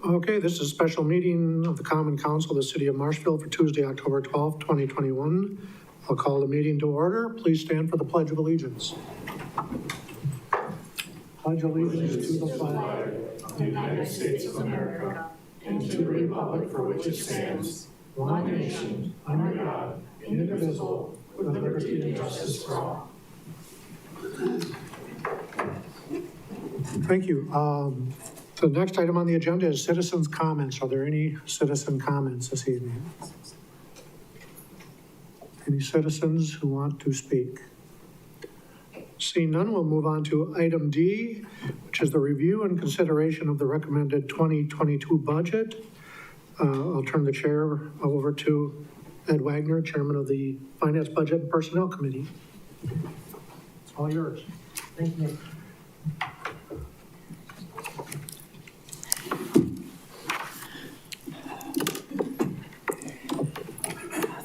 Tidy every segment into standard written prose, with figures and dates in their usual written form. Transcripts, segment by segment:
Okay, this is a special meeting of the Common Council of the City of Marshfield for Tuesday, October 12th, 2021. I'll call the meeting to order. Please stand for the Pledge of Allegiance. Pledge allegiance to the flag of the United States of America and to the republic for which it stands, one nation, under God, indivisible, with liberty and justice for all. Thank you. The next item on the agenda is citizens' comments. Are there any citizen comments this evening? Any citizens who want to speak? Seeing none, we'll move on to item D, which is the review and consideration of the recommended 2022 budget. I'll turn the chair over to Ed Wagner, Chairman of the Finance, Budget, and Personnel Committee. It's all yours. Thank you.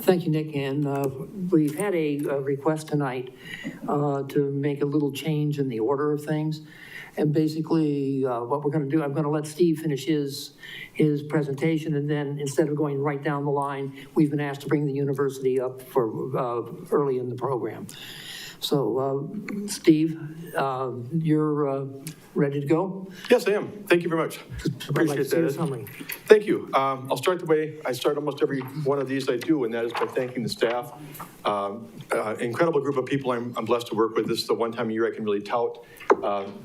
Thank you, Nick. And we've had a request tonight to make a little change in the order of things. And basically what we're going to do, I'm going to let Steve finish his presentation, and then instead of going right down the line, we've been asked to bring the university up for early in the program. So Steve, you're ready to go? Yes, I am. Thank you very much. Appreciate that. Thank you. I'll start the way I start almost every one of these I do, and that is by thanking the staff. Incredible group of people I'm blessed to work with. This is the one time a year I can really tout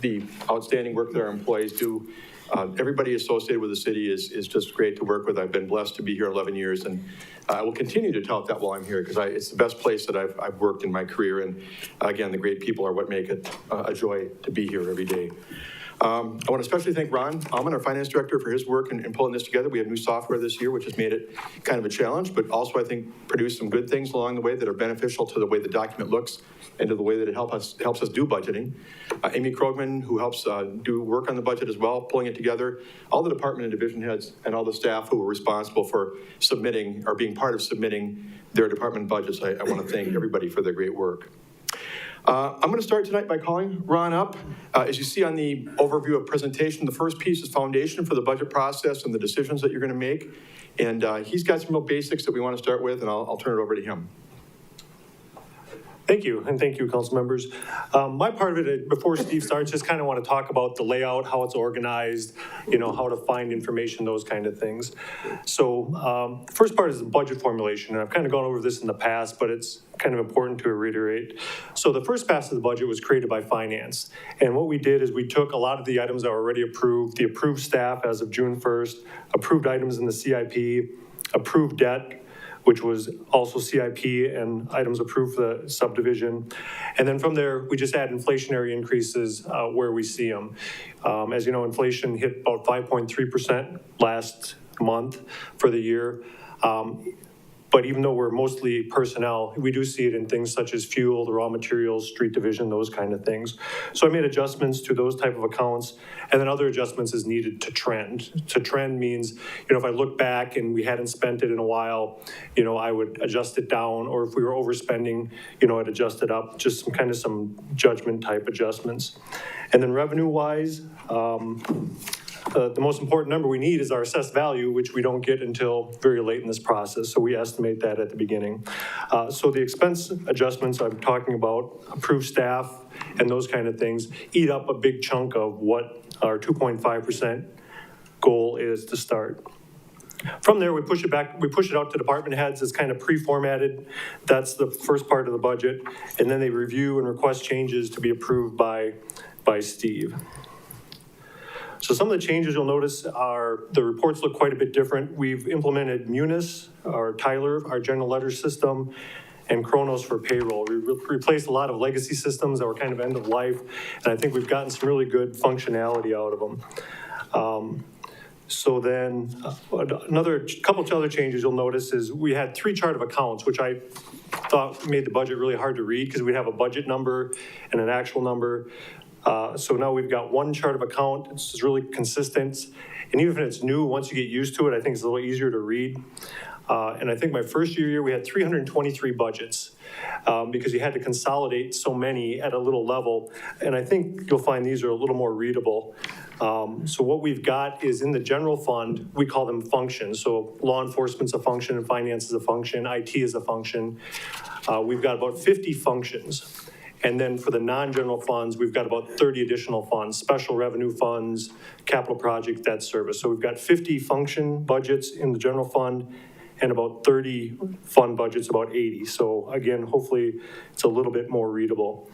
the outstanding work that our employees do. Everybody associated with the city is just great to work with. I've been blessed to be here 11 years, and I will continue to tout that while I'm here, because it's the best place that I've worked in my career. And again, the great people are what make it a joy to be here every day. I want to especially thank Ron Alman, our finance director, for his work in pulling this together. We have new software this year, which has made it kind of a challenge, but also I think produced some good things along the way that are beneficial to the way the document looks and to the way that it helps us do budgeting. Amy Krogman, who helps do work on the budget as well, pulling it together. All the department and division heads and all the staff who were responsible for submitting or being part of submitting their department budgets. I want to thank everybody for their great work. I'm going to start tonight by calling Ron up. As you see on the overview of presentation, the first piece is foundation for the budget process and the decisions that you're going to make. And he's got some real basics that we want to start with, and I'll turn it over to him. Thank you, and thank you, council members. My part of it, before Steve starts, just kind of want to talk about the layout, how it's organized, how to find information, those kind of things. So the first part is the budget formulation, and I've kind of gone over this in the past, but it's kind of important to reiterate. So the first pass of the budget was created by finance, and what we did is we took a lot of the items that were already approved, the approved staff as of June 1st, approved items in the CIP, approved debt, which was also CIP and items approved for the subdivision. And then from there, we just add inflationary increases where we see them. As you know, inflation hit about 5.3% last month for the year. But even though we're mostly personnel, we do see it in things such as fuel, the raw materials, street division, those kind of things. So I made adjustments to those type of accounts, and then other adjustments is needed to trend. To trend means, if I look back and we hadn't spent it in a while, I would adjust it down, or if we were overspending, I'd adjust it up, just some judgment type adjustments. And then revenue-wise, the most important number we need is our assessed value, which we don't get until very late in this process. So we estimate that at the beginning. So the expense adjustments I'm talking about, approved staff and those kind of things, eat up a big chunk of what our 2.5% goal is to start. From there, we push it out to department heads. It's kind of pre-formatted. That's the first part of the budget. And then they review and request changes to be approved by Steve. So some of the changes you'll notice are the reports look quite a bit different. We've implemented Munis, or Tyler, our general ledger system, and Kronos for payroll. We replaced a lot of legacy systems that were kind of end of life, and I think we've gotten some really good functionality out of them. So then another couple of other changes you'll notice is we had 3 chart of accounts, which I thought made the budget really hard to read because we'd have a budget number and an actual number. So now we've got 1 chart of account. It's really consistent. And even if it's new, once you get used to it, I think it's a little easier to read. And I think my first year, we had 323 budgets because you had to consolidate so many at a little level. And I think you'll find these are a little more readable. So what we've got is in the general fund, we call them functions. So law enforcement's a function, and finance is a function, IT is a function. We've got about 50 functions. And then for the non-general funds, we've got about 30 additional funds, special revenue funds, capital project, debt service. So we've got 50 function budgets in the general fund and about 30 fund budgets, about 80. So again, hopefully it's a little bit more readable.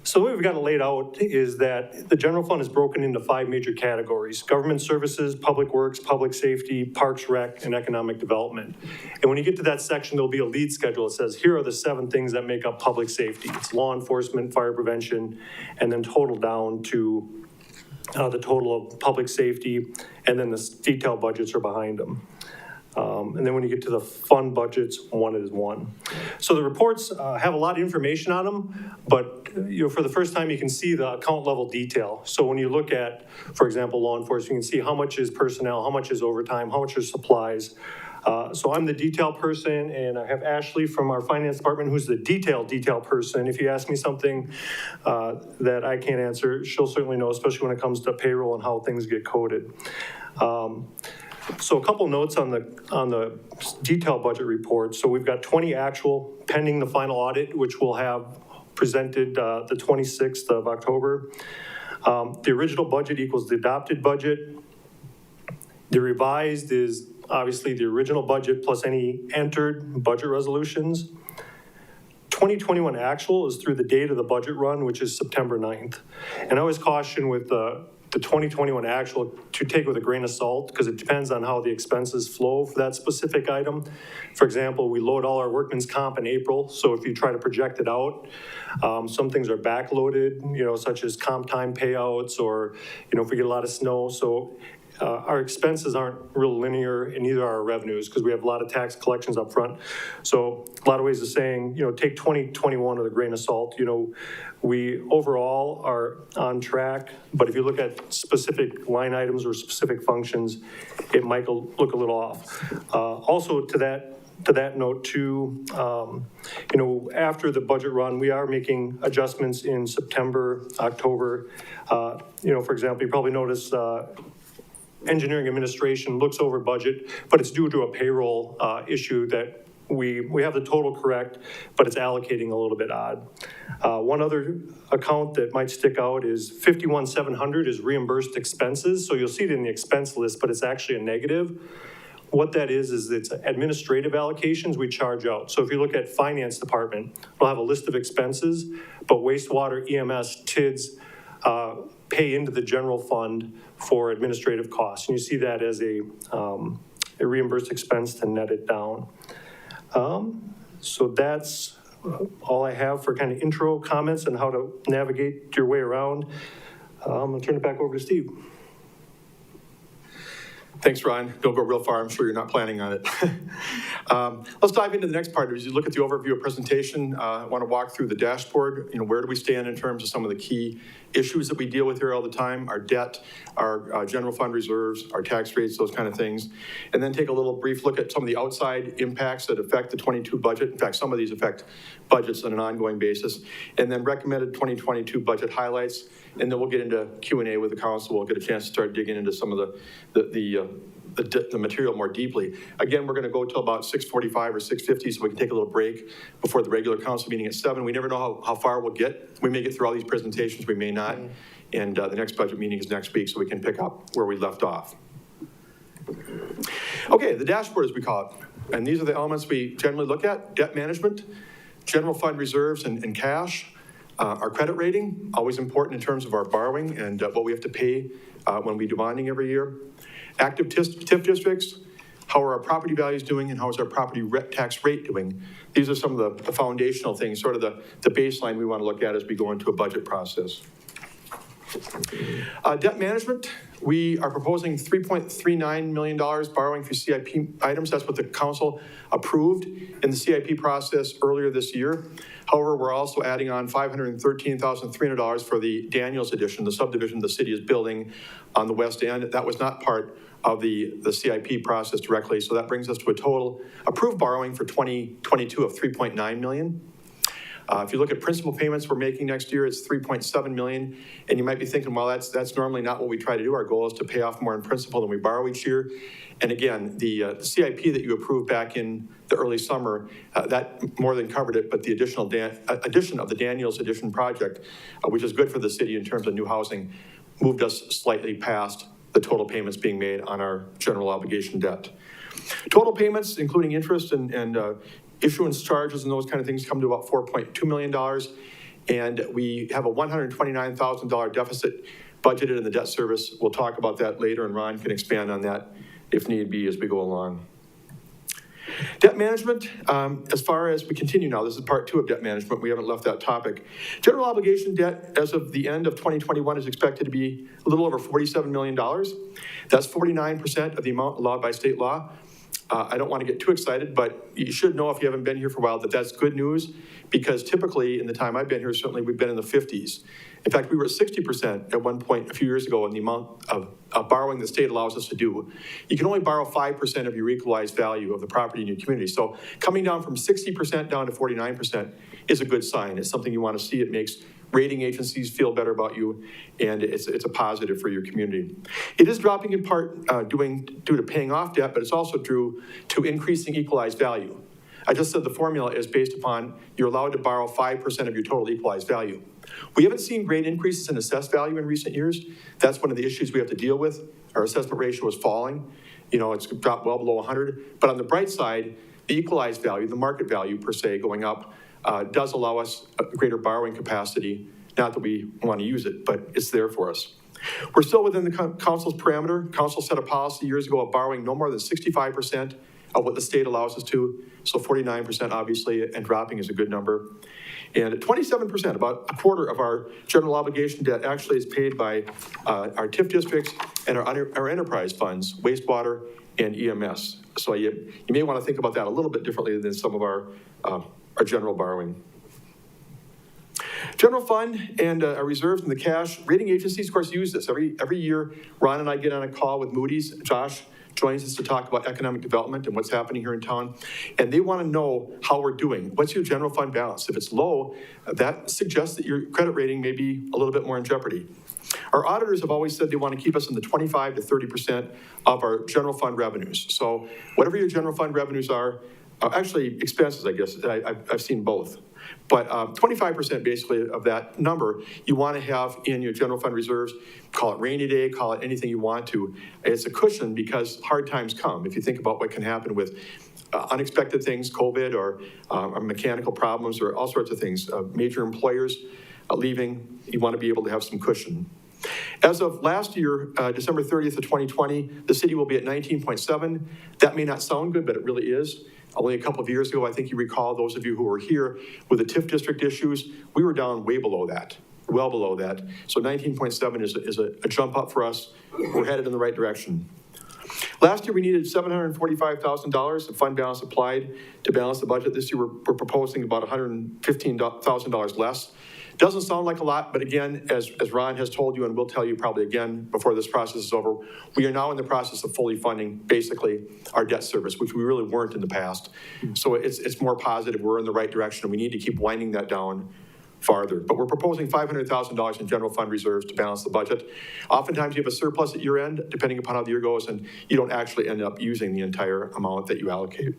So the way we've got it laid out is that the general fund is broken into 5 major categories: government services, public works, public safety, parks, rec, and economic development. And when you get to that section, there'll be a lead schedule that says, here are the 7 things that make up public safety. It's law enforcement, fire prevention, and then total down to the total of public safety, and then the detailed budgets are behind them. And then when you get to the fund budgets, one is one. So the reports have a lot of information on them, but for the first time, you can see the account level detail. So when you look at, for example, law enforcement, you can see how much is personnel, how much is overtime, how much is supplies. So I'm the detail person, and I have Ashley from our finance department, who's the detail person. If you ask me something that I can't answer, she'll certainly know, especially when it comes to payroll and how things get coded. So a couple notes on the detailed budget report. So we've got 20 actual pending the final audit, which we'll have presented the 26th of October. The original budget equals the adopted budget. The revised is obviously the original budget plus any entered budget resolutions. 2021 actual is through the date of the budget run, which is September 9th. And I always caution with the 2021 actual to take with a grain of salt, because it depends on how the expenses flow for that specific item. For example, we load all our workman's comp in April, so if you try to project it out, some things are backloaded, such as comp time payouts, or, if we get a lot of snow. So our expenses aren't real linear, and neither are our revenues, because we have a lot of tax collections up front. So a lot of ways of saying, take 2021 with a grain of salt. We overall are on track, but if you look at specific line items or specific functions, it might look a little off. Also to that note too, after the budget run, we are making adjustments in September, October. For example, you probably noticed engineering administration looks over budget, but it's due to a payroll issue that we have the total correct, but it's allocating a little bit odd. One other account that might stick out is 51,700 is reimbursed expenses. So you'll see it in the expense list, but it's actually a negative. What that is it's administrative allocations we charge out. So if you look at finance department, we'll have a list of expenses, but wastewater, EMS, TIDS pay into the general fund for administrative costs. And you see that as a reimbursed expense to net it down. So that's all I have for kind of intro comments and how to navigate your way around. I'm going to turn it back over to Steve. Thanks, Ron. Don't go real far. I'm sure you're not planning on it. Let's dive into the next part. As you look at the overview of presentation, I want to walk through the dashboard. Where do we stand in terms of some of the key issues that we deal with here all the time, our debt, our general fund reserves, our tax rates, those kind of things. And then take a little brief look at some of the outside impacts that affect the 22 budget. In fact, some of these affect budgets on an ongoing basis. And then recommended 2022 budget highlights. And then we'll get into Q&A with the council. We'll get a chance to start digging into some of the material more deeply. Again, we're going to go till about 6:45 or 6:50, so we can take a little break before the regular council meeting at 7. We never know how far we'll get. We may get through all these presentations, we may not. And the next budget meeting is next week, so we can pick up where we left off. Okay, the dashboard, as we call it. And these are the elements we generally look at: debt management, general fund reserves and cash, our credit rating, always important in terms of our borrowing and what we have to pay when we do bonding every year. Active TIF districts, how are our property values doing, and how is our property tax rate doing? These are some of the foundational things, sort of the baseline we want to look at as we go into a budget process. Debt management, we are proposing $3.39 million borrowing for CIP items. That's what the council approved in the CIP process earlier this year. However, we're also adding on $513,300 for the Daniels addition, the subdivision the city is building on the west end. That was not part of the CIP process directly, so that brings us to a total approved borrowing for 2022 of $3.9 million. If you look at principal payments we're making next year, it's $3.7 million. And you might be thinking, well, that's normally not what we try to do. Our goal is to pay off more in principal than we borrow each year. And again, the CIP that you approved back in the early summer, that more than covered it, but the addition of the Daniels addition project, which is good for the city in terms of new housing, moved us slightly past the total payments being made on our general obligation debt. Total payments, including interest and issuance charges and those kind of things, come to about $4.2 million. And we have a $129,000 deficit budgeted in the debt service. We'll talk about that later, and Ron can expand on that if need be as we go along. Debt management, as far as we continue now, this is part 2 of debt management. We haven't left that topic. General obligation debt as of the end of 2021 is expected to be a little over $47 million. That's 49% of the amount allowed by state law. I don't want to get too excited, but you should know if you haven't been here for a while that that's good news, because typically in the time I've been here, certainly we've been in the 50s. In fact, we were at 60% at one point a few years ago in the amount of borrowing the state allows us to do. You can only borrow 5% of your equalized value of the property in your community. So coming down from 60% down to 49% is a good sign. It's something you want to see. It makes rating agencies feel better about you, and it's a positive for your community. It is dropping in part due to paying off debt, but it's also due to increasing equalized value. I just said the formula is based upon you're allowed to borrow 5% of your total equalized value. We haven't seen great increases in assessed value in recent years. That's one of the issues we have to deal with. Our assessment ratio is falling. You know, it's dropped well below 100. But on the bright side, the equalized value, the market value per se going up, does allow us a greater borrowing capacity. Not that we want to use it, but it's there for us. We're still within the council's parameter. Council set a policy years ago of borrowing no more than 65% of what the state allows us to. So 49% obviously, and dropping is a good number. And at 27%, about a quarter of our general obligation debt actually is paid by our TIF districts and our enterprise funds, wastewater and EMS. So you may want to think about that a little bit differently than some of our general borrowing. General fund and our reserves and the cash, rating agencies, of course, use this. Every year, Ron and I get on a call with Moody's. Josh joins us to talk about economic development and what's happening here in town. And they want to know how we're doing. What's your general fund balance? If it's low, that suggests that your credit rating may be a little bit more in jeopardy. Our auditors have always said they want to keep us in the 25 to 30% of our general fund revenues. So whatever your general fund revenues are, actually expenses, I guess, I've seen both. But 25% basically of that number you want to have in your general fund reserves. Call it rainy day, call it anything you want to. It's a cushion because hard times come. If you think about what can happen with unexpected things, COVID or mechanical problems or all sorts of things, major employers leaving, you want to be able to have some cushion. As of last year, December 30th of 2020, the city will be at 19.7. That may not sound good, but it really is. Only a couple of years ago, I think you recall, those of you who were here with the TIF district issues, we were down way below that, well below that. So 19.7 is a jump up for us. We're headed in the right direction. Last year, we needed $745,000 of fund balance applied to balance the budget. This year, we're proposing about $115,000 less. Doesn't sound like a lot, but again, as Ron has told you, and we'll tell you probably again before this process is over, we are now in the process of fully funding, basically, our debt service, which we really weren't in the past. So it's more positive. We're in the right direction, and we need to keep winding that down farther. But we're proposing $500,000 in general fund reserves to balance the budget. Oftentimes, you have a surplus at year end, depending upon how the year goes, and you don't actually end up using the entire amount that you allocate.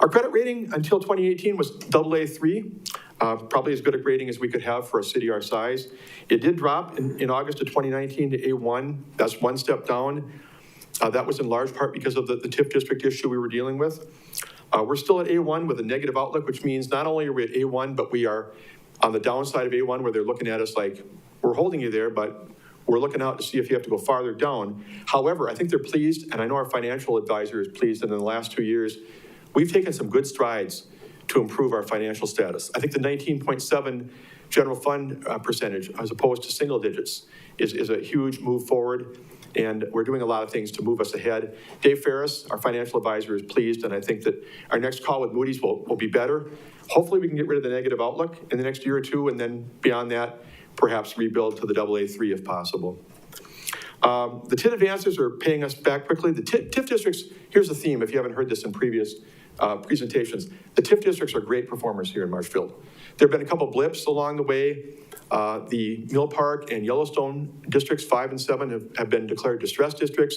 Our credit rating until 2018 was AA3. Probably as good a rating as we could have for a city our size. It did drop in August of 2019 to A1. That's one step down. That was in large part because of the TIF district issue we were dealing with. We're still at A1 with a negative outlook, which means not only are we at A1, but we are on the downside of A1 where they're looking at us like, we're holding you there, but we're looking out to see if you have to go farther down. However, I think they're pleased, and I know our financial advisor is pleased, and in the last 2 years, we've taken some good strides to improve our financial status. I think the 19.7 general fund percentage as opposed to single digits is a huge move forward. And we're doing a lot of things to move us ahead. Dave Ferris, our financial advisor, is pleased, and I think that our next call with Moody's will be better. Hopefully we can get rid of the negative outlook in the next year or two, and then beyond that, perhaps rebuild to the AA3 if possible. The TIF advances are paying us back quickly. The TIF districts, here's the theme, if you haven't heard this in previous presentations. The TIF districts are great performers here in Marshfield. There have been a couple blips along the way. The Mill Park and Yellowstone districts 5 and 7 have been declared distressed districts,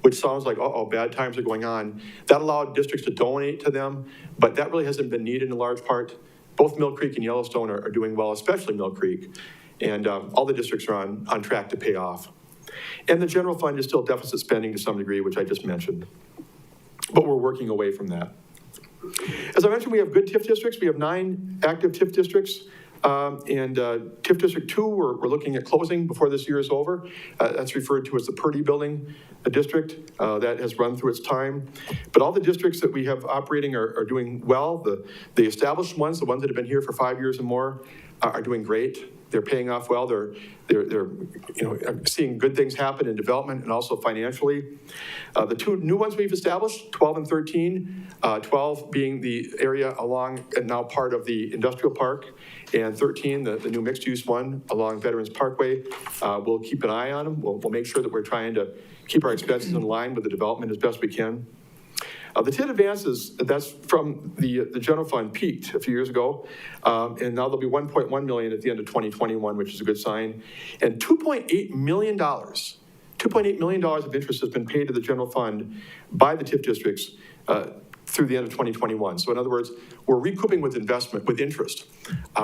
which sounds like, uh-oh, bad times are going on. That allowed districts to donate to them, but that really hasn't been needed in large part. Both Mill Creek and Yellowstone are doing well, especially Mill Creek, and all the districts are on track to pay off. And the general fund is still deficit spending to some degree, which I just mentioned, but we're working away from that. As I mentioned, we have good TIF districts. We have 9 active TIF districts. TIF District 2, we're looking at closing before this year is over. That's referred to as the Purdy Building district. That has run through its time. But all the districts that we have operating are doing well. The established ones, the ones that have been here for 5 years and more, are doing great. They're paying off well. They're seeing good things happen in development and also financially. The 2 new ones we've established, 12 and 13, 12 being the area along and now part of the industrial park, and 13, the new mixed-use one along Veterans Parkway. We'll keep an eye on them. We'll make sure that we're trying to keep our expenses in line with the development as best we can. The TIF advances, that's from the general fund, peaked a few years ago, and now there'll be $1.1 million at the end of 2021, which is a good sign. And $2.8 million of interest has been paid to the general fund by the TIF districts through the end of 2021. So in other words, we're recouping with investment, with interest.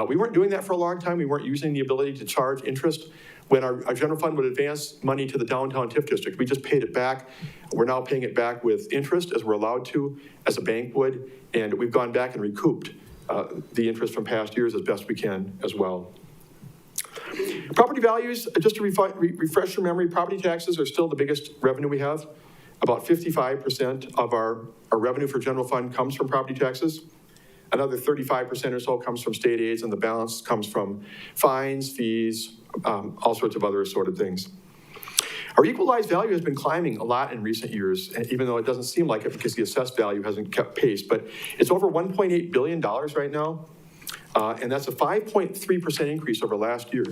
We weren't doing that for a long time. We weren't using the ability to charge interest when our general fund would advance money to the downtown TIF district. We just paid it back. We're now paying it back with interest as we're allowed to, as a bank would, and we've gone back and recouped the interest from past years as best we can as well. Property values, just to refresh your memory, property taxes are still the biggest revenue we have. About 55% of our revenue for general fund comes from property taxes. Another 35% or so comes from state aids, and the balance comes from fines, fees, all sorts of other assorted things. Our equalized value has been climbing a lot in recent years, even though it doesn't seem like it because the assessed value hasn't kept pace, but it's over $1.8 billion right now, and that's a 5.3% increase over last year,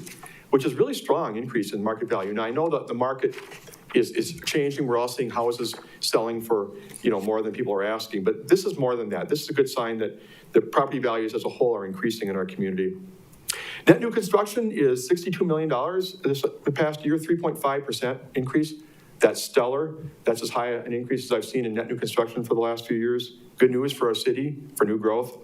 which is really strong increase in market value. Now, I know that the market is changing. We're all seeing houses selling for, more than people are asking, but this is more than that. This is a good sign that the property values as a whole are increasing in our community. Net new construction is $62 million the past year, 3.5% increase. That's stellar. That's as high an increase as I've seen in net new construction for the last few years. Good news for our city, for new growth.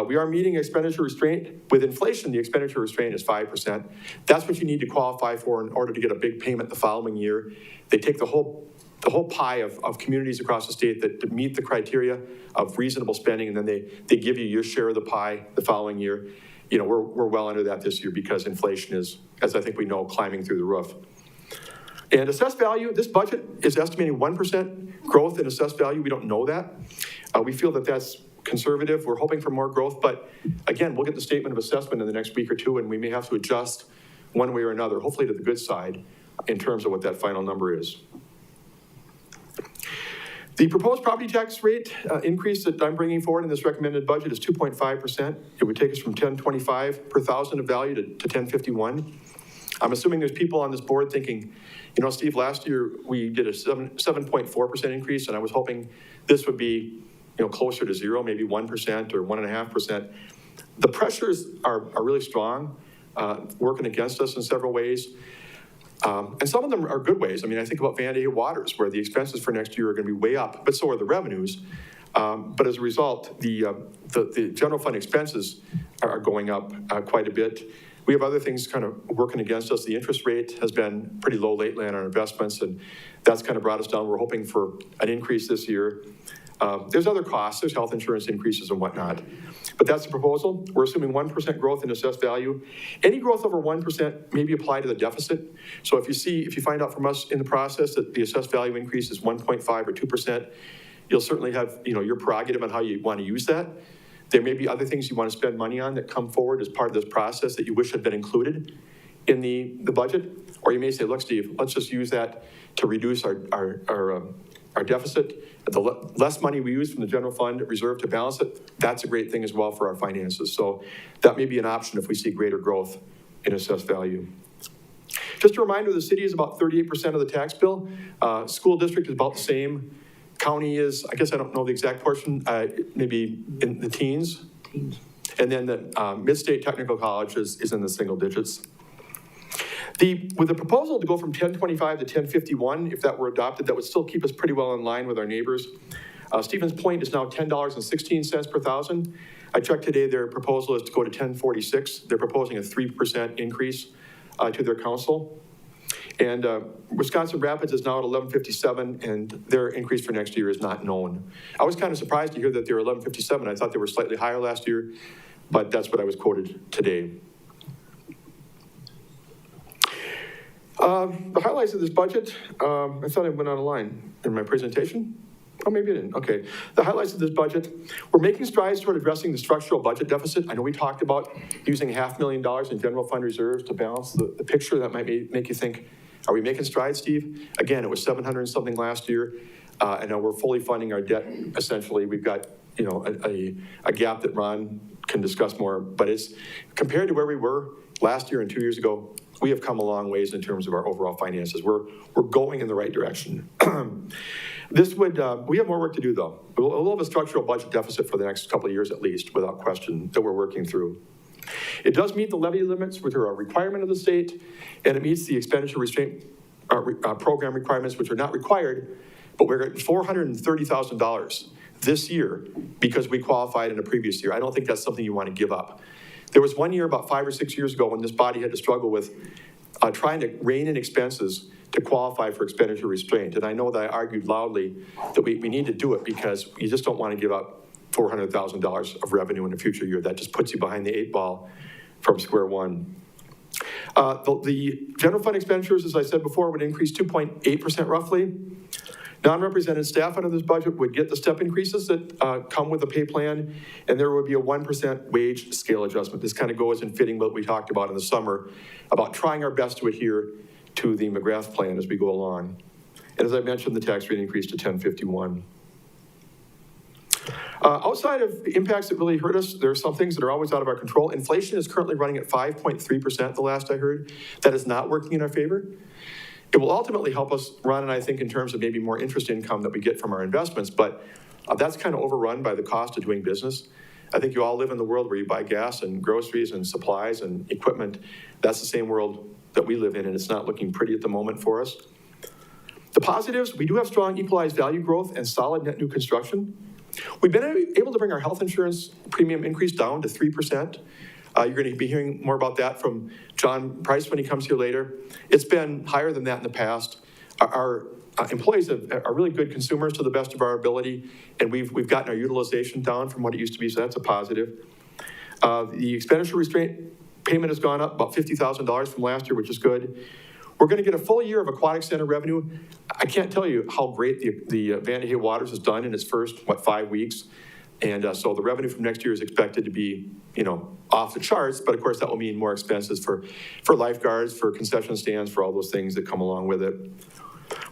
We are meeting expenditure restraint. With inflation, the expenditure restraint is 5%. That's what you need to qualify for in order to get a big payment the following year. They take the whole pie of communities across the state that meet the criteria of reasonable spending, and then they give you your share of the pie the following year. We're well under that this year because inflation is, as I think we know, climbing through the roof. And assessed value, this budget is estimating 1% growth in assessed value. We don't know that. We feel that that's conservative. We're hoping for more growth, but again, we'll get the statement of assessment in the next week or two, and we may have to adjust one way or another, hopefully to the good side, in terms of what that final number is. The proposed property tax rate increase that I'm bringing forward in this recommended budget is 2.5%. It would take us from $10.25 per thousand of value to $10.51. I'm assuming there's people on this board thinking, Steve, last year we did a 7.4% increase, and I was hoping this would be closer to 0, maybe 1% or 1.5%. The pressures are really strong, working against us in several ways. And some of them are good ways. I think about Vandalia Waters, where the expenses for next year are going to be way up, but so are the revenues. But as a result, the general fund expenses are going up quite a bit. We have other things kind of working against us. The interest rate has been pretty low lately on our investments, and that's kind of brought us down. We're hoping for an increase this year. There's other costs. There's health insurance increases and whatnot. But that's the proposal. We're assuming 1% growth in assessed value. Any growth over 1% may be applied to the deficit. So if you find out from us in the process that the assessed value increase is 1.5 or 2%, you'll certainly have your prerogative on how you want to use that. There may be other things you want to spend money on that come forward as part of this process that you wish had been included in the budget. Or you may say, look, Steve, let's just use that to reduce our deficit. The less money we use from the general fund reserve to balance it, that's a great thing as well for our finances. So that may be an option if we see greater growth in assessed value. Just a reminder, the city is about 38% of the tax bill. School district is about the same. County is, I guess I don't know the exact portion, maybe in the teens. And then the Mid-State Technical College is in the single digits. With the proposal to go from 1025 to 1051, if that were adopted, that would still keep us pretty well in line with our neighbors. Stevens Point is now $10.16 per thousand. I checked today, their proposal is to go to 1046. They're proposing a 3% increase to their council. And Wisconsin Rapids is now at 1157, and their increase for next year is not known. I was kind of surprised to hear that they were 1157. I thought they were slightly higher last year, but that's what I was quoted today. The highlights of this budget, I thought I went on a line in my presentation. Oh, maybe I didn't. Okay. The highlights of this budget, we're making strides toward addressing the structural budget deficit. I know we talked about using $500,000 in general fund reserves to balance the picture. That might make you think, are we making strides, Steve? Again, it was 700 and something last year. And now we're fully funding our debt, essentially. We've got, a gap that Ron can discuss more, but it's compared to where we were last year and 2 years ago, we have come a long ways in terms of our overall finances. We're going in the right direction. We have more work to do though. We'll have a structural budget deficit for the next couple of years at least, without question, that we're working through. It does meet the levy limits, which are a requirement of the state, and it meets the expenditure restraint program requirements, which are not required, but we're at $430,000 this year because we qualified in a previous year. I don't think that's something you want to give up. There was 1 year about 5 or 6 years ago when this body had to struggle with trying to rein in expenses to qualify for expenditure restraint. And I know that I argued loudly that we need to do it because you just don't want to give up $400,000 of revenue in a future year. That just puts you behind the 8 ball from square one. The general fund expenditures, as I said before, would increase 2.8% roughly. Non-represented staff under this budget would get the step increases that come with the pay plan, and there would be a 1% wage scale adjustment. This kind of goes in fitting what we talked about in the summer about trying our best to adhere to the McGrath plan as we go along. And as I mentioned, the tax rate increased to 1051. Outside of the impacts that really hurt us, there are some things that are always out of our control. Inflation is currently running at 5.3% the last I heard. That is not working in our favor. It will ultimately help us, Ron and I think, in terms of maybe more interest income that we get from our investments, but that's kind of overrun by the cost of doing business. I think you all live in the world where you buy gas and groceries and supplies and equipment. That's the same world that we live in, and it's not looking pretty at the moment for us. The positives, we do have strong equalized value growth and solid net new construction. We've been able to bring our health insurance premium increase down to 3%. You're going to be hearing more about that from John Price when he comes here later. It's been higher than that in the past. Our employees are really good consumers to the best of our ability, and we've gotten our utilization down from what it used to be, so that's a positive. The expenditure restraint payment has gone up about $50,000 from last year, which is good. We're going to get a full year of Aquatic Center revenue. I can't tell you how great the Vandy Hay Waters has done in its first, 5 weeks. And so the revenue from next year is expected to be, off the charts, but of course that will mean more expenses for lifeguards, for concession stands, for all those things that come along with it.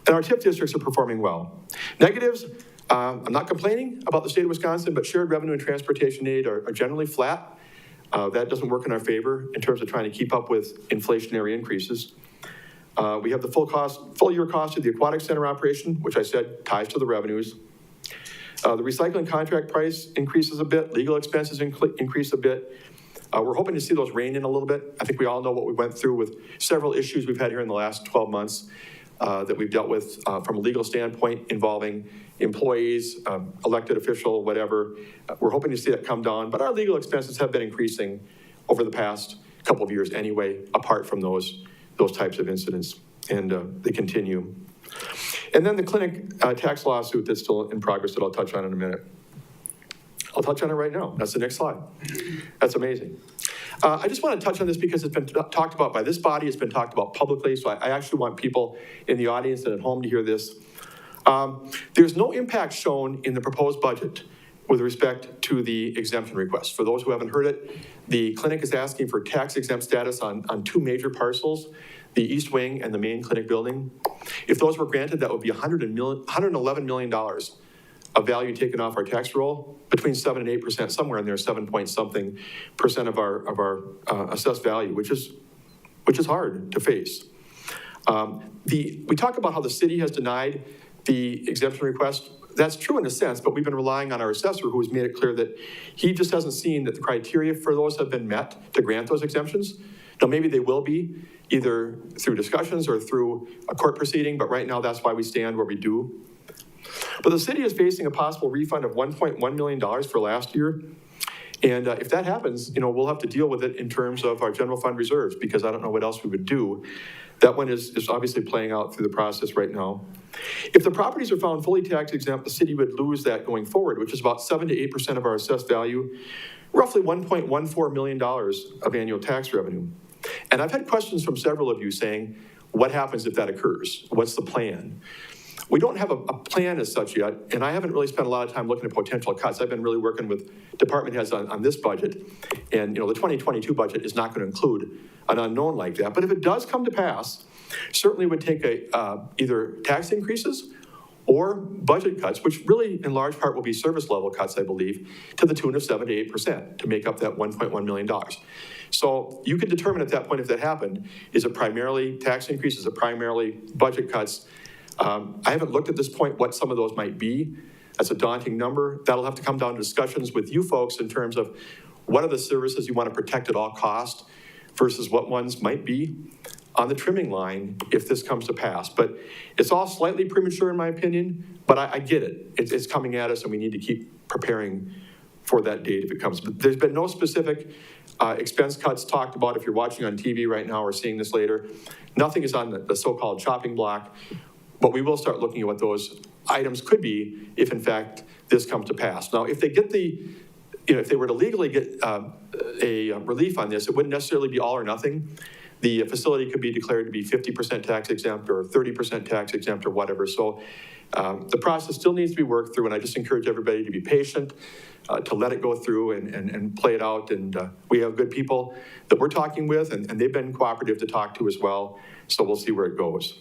And our TIP districts are performing well. Negatives, I'm not complaining about the state of Wisconsin, but shared revenue and transportation aid are generally flat. That doesn't work in our favor in terms of trying to keep up with inflationary increases. We have the full year cost of the Aquatic Center operation, which I said ties to the revenues. The recycling contract price increases a bit, legal expenses increase a bit. We're hoping to see those rein in a little bit. I think we all know what we went through with several issues we've had here in the last 12 months that we've dealt with from a legal standpoint involving employees, elected official, whatever. We're hoping to see that come down, but our legal expenses have been increasing over the past couple of years anyway, apart from those types of incidents, and they continue. And then the clinic tax lawsuit that's still in progress that I'll touch on in a minute. I'll touch on it right now. That's the next slide. That's amazing. I just want to touch on this because it's been talked about by this body. It's been talked about publicly. So I actually want people in the audience and at home to hear this. There's no impact shown in the proposed budget with respect to the exemption request. For those who haven't heard it, the clinic is asking for tax exempt status on two major parcels, the East Wing and the main clinic building. If those were granted, that would be $111 million of value taken off our tax roll, between 7 and 8%, somewhere in there, 7 point something percent of our assessed value, which is hard to face. We talk about how the city has denied the exemption request. That's true in a sense, but we've been relying on our assessor, who has made it clear that he just hasn't seen that the criteria for those have been met to grant those exemptions. Now, maybe they will be, either through discussions or through a court proceeding, but right now that's why we stand where we do. But the city is facing a possible refund of $1.1 million for last year. And if that happens, we'll have to deal with it in terms of our general fund reserves, because I don't know what else we would do. That one is obviously playing out through the process right now. If the properties are found fully tax exempt, the city would lose that going forward, which is about 7 to 8% of our assessed value, roughly $1.14 million of annual tax revenue. And I've had questions from several of you saying, what happens if that occurs? What's the plan? We don't have a plan as such yet, and I haven't really spent a lot of time looking at potential cuts. I've been really working with department heads on this budget, and the 2022 budget is not going to include an unknown like that. But if it does come to pass, certainly would take either tax increases or budget cuts, which really in large part will be service level cuts, I believe, to the tune of 7 to 8% to make up that $1.1 million. So you could determine at that point, if that happened, is it primarily tax increases, is it primarily budget cuts? I haven't looked at this point what some of those might be. That's a daunting number. That'll have to come down to discussions with you folks in terms of what are the services you want to protect at all cost versus what ones might be on the trimming line if this comes to pass. But it's all slightly premature in my opinion, but I get it. It's coming at us and we need to keep preparing for that date if it comes. But there's been no specific expense cuts talked about if you're watching on TV right now or seeing this later. Nothing is on the so-called chopping block. But we will start looking at what those items could be if, in fact, this comes to pass. Now, if they get if they were to legally get a relief on this, it wouldn't necessarily be all or nothing. The facility could be declared to be 50% tax exempt or 30% tax exempt or whatever. So the process still needs to be worked through, and I just encourage everybody to be patient, to let it go through and play it out. And we have good people that we're talking with, and they've been cooperative to talk to as well. So we'll see where it goes.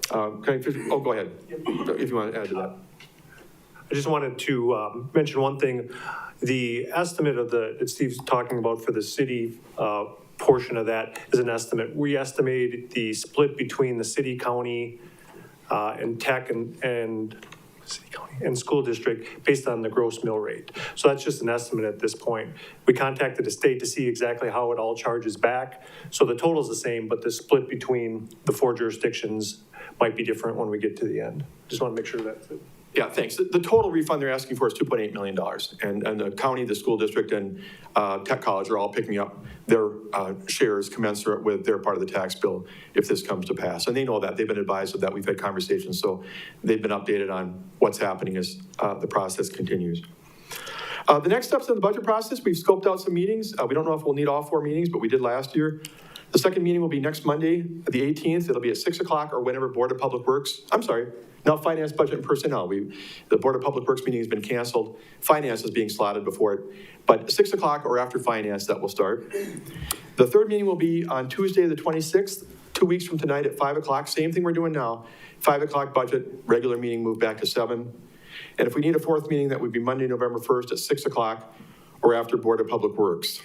Go ahead, if you want to add to that. I just wanted to mention one thing. The estimate that Steve's talking about for the city portion of that is an estimate. We estimated the split between the city, county, and tech and city, county, and school district based on the gross mill rate. So that's just an estimate at this point. We contacted the state to see exactly how it all charges back. So the total is the same, but the split between the 4 jurisdictions might be different when we get to the end. Just want to make sure that's it. Yeah, thanks. The total refund they're asking for is $2.8 million. And the county, the school district, and Tech College are all picking up their shares commensurate with their part of the tax bill if this comes to pass. And they know that. They've been advised of that. We've had conversations. So they've been updated on what's happening as the process continues. The next steps in the budget process, we've scoped out some meetings. We don't know if we'll need all 4 meetings, but we did last year. The second meeting will be next Monday, the 18th. It'll be at 6 o'clock or whenever Board of Public Works, now Finance, Budget, and Personnel. The Board of Public Works meeting has been canceled. Finance is being slotted before it. But 6 o'clock or after Finance, that will start. The third meeting will be on Tuesday, the 26th, 2 weeks from tonight at 5 o'clock. Same thing we're doing now. 5 o'clock budget, regular meeting moved back to 7. And if we need a fourth meeting, that would be Monday, November 1st at 6 o'clock or after Board of Public Works.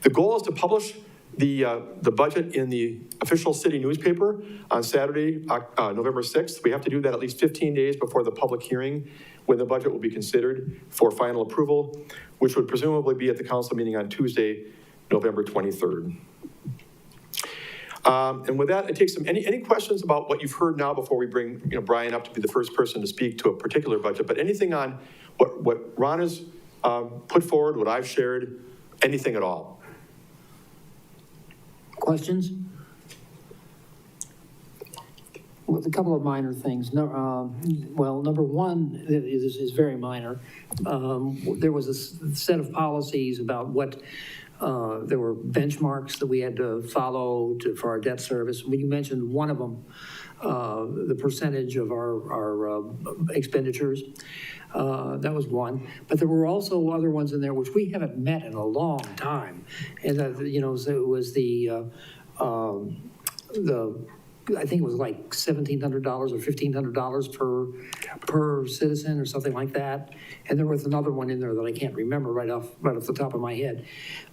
The goal is to publish the budget in the official city newspaper on Saturday, November 6th. We have to do that at least 15 days before the public hearing when the budget will be considered for final approval, which would presumably be at the council meeting on Tuesday, November 23rd. And with that, I take any questions about what you've heard now before we bring Brian up to be the first person to speak to a particular budget, but anything on what Ron has put forward, what I've shared, anything at all. Questions? Well, a couple of minor things. Number one is very minor. There was a set of policies about what there were benchmarks that we had to follow for our debt service. When you mentioned one of them, the percentage of our expenditures, that was one. But there were also other ones in there which we haven't met in a long time. And, so it was I think it was like $1,700 or $1,500 per citizen or something like that. And there was another one in there that I can't remember right off the top of my head.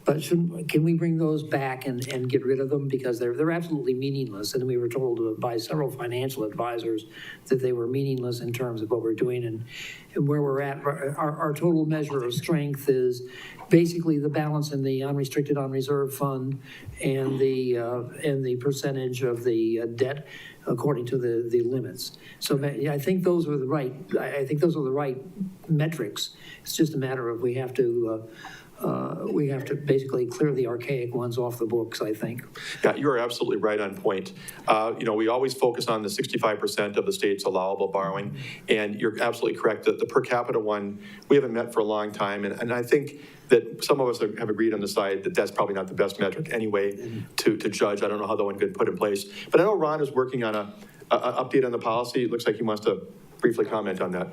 But can we bring those back and get rid of them? Because they're absolutely meaningless. And we were told by several financial advisors that they were meaningless in terms of what we're doing and where we're at. Our total measure of strength is basically the balance in the unrestricted unreserved fund and the percentage of the debt according to the limits. So I think those are the right metrics. It's just a matter of we have to basically clear the archaic ones off the books, I think. Yeah, you are absolutely right on point. We always focus on the 65% of the state's allowable borrowing, and you're absolutely correct that the per capita one, we haven't met for a long time, and I think that some of us have agreed on the side that that's probably not the best metric anyway to judge. I don't know how that one could put in place. But I know Ron is working on an update on the policy. It looks like he wants to briefly comment on that.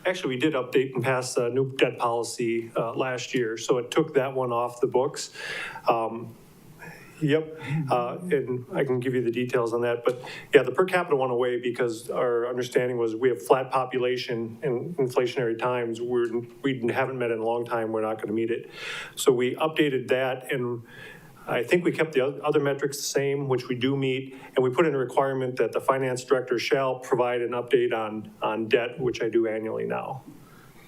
Actually, we did update and pass a new debt policy last year, so it took that one off the books. And I can give you the details on that. But yeah, the per capita went away because our understanding was we have flat population in inflationary times. We haven't met in a long time. We're not going to meet it. So we updated that, and I think we kept the other metrics the same, which we do meet, and we put in a requirement that the finance director shall provide an update on debt, which I do annually now.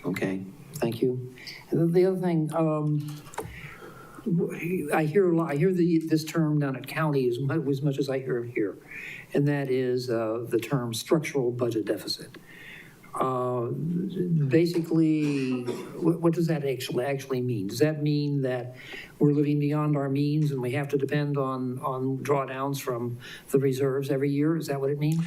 Okay, thank you. And then the other thing, I hear this term down at county as much as I hear it here, and that is the term structural budget deficit. Basically, what does that actually mean? Does that mean that we're living beyond our means and we have to depend on drawdowns from the reserves every year? Is that what it means?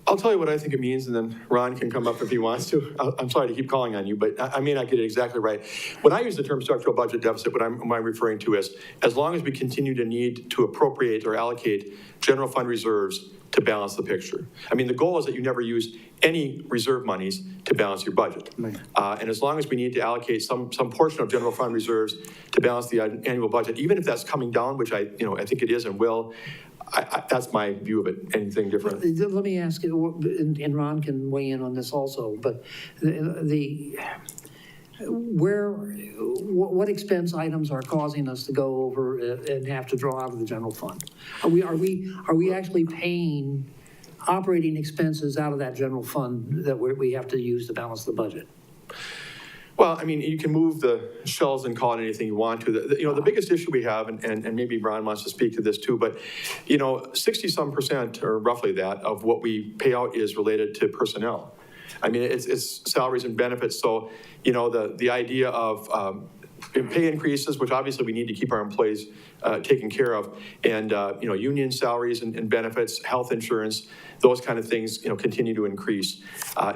I'll tell you what I think it means, and then Ron can come up if he wants to. I'm sorry to keep calling on you, but I may not get it exactly right. When I use the term structural budget deficit, what I'm referring to is as long as we continue to need to appropriate or allocate general fund reserves to balance the picture. I mean, the goal is that you never use any reserve monies to balance your budget. Right. And as long as we need to allocate some portion of general fund reserves to balance the annual budget, even if that's coming down, which I think it is and will, that's my view of it. Anything different? Let me ask you, and Ron can weigh in on this also, but what expense items are causing us to go over and have to draw out of the general fund? Are we actually paying operating expenses out of that general fund that we have to use to balance the budget? Well, I mean, you can move the shells and call it anything you want to. The biggest issue we have, and maybe Ron wants to speak to this too, but 60-some% or roughly that of what we pay out is related to personnel. I mean, it's salaries and benefits. So, the idea of pay increases, which obviously we need to keep our employees taken care of, and union salaries and benefits, health insurance, those kind of things, continue to increase.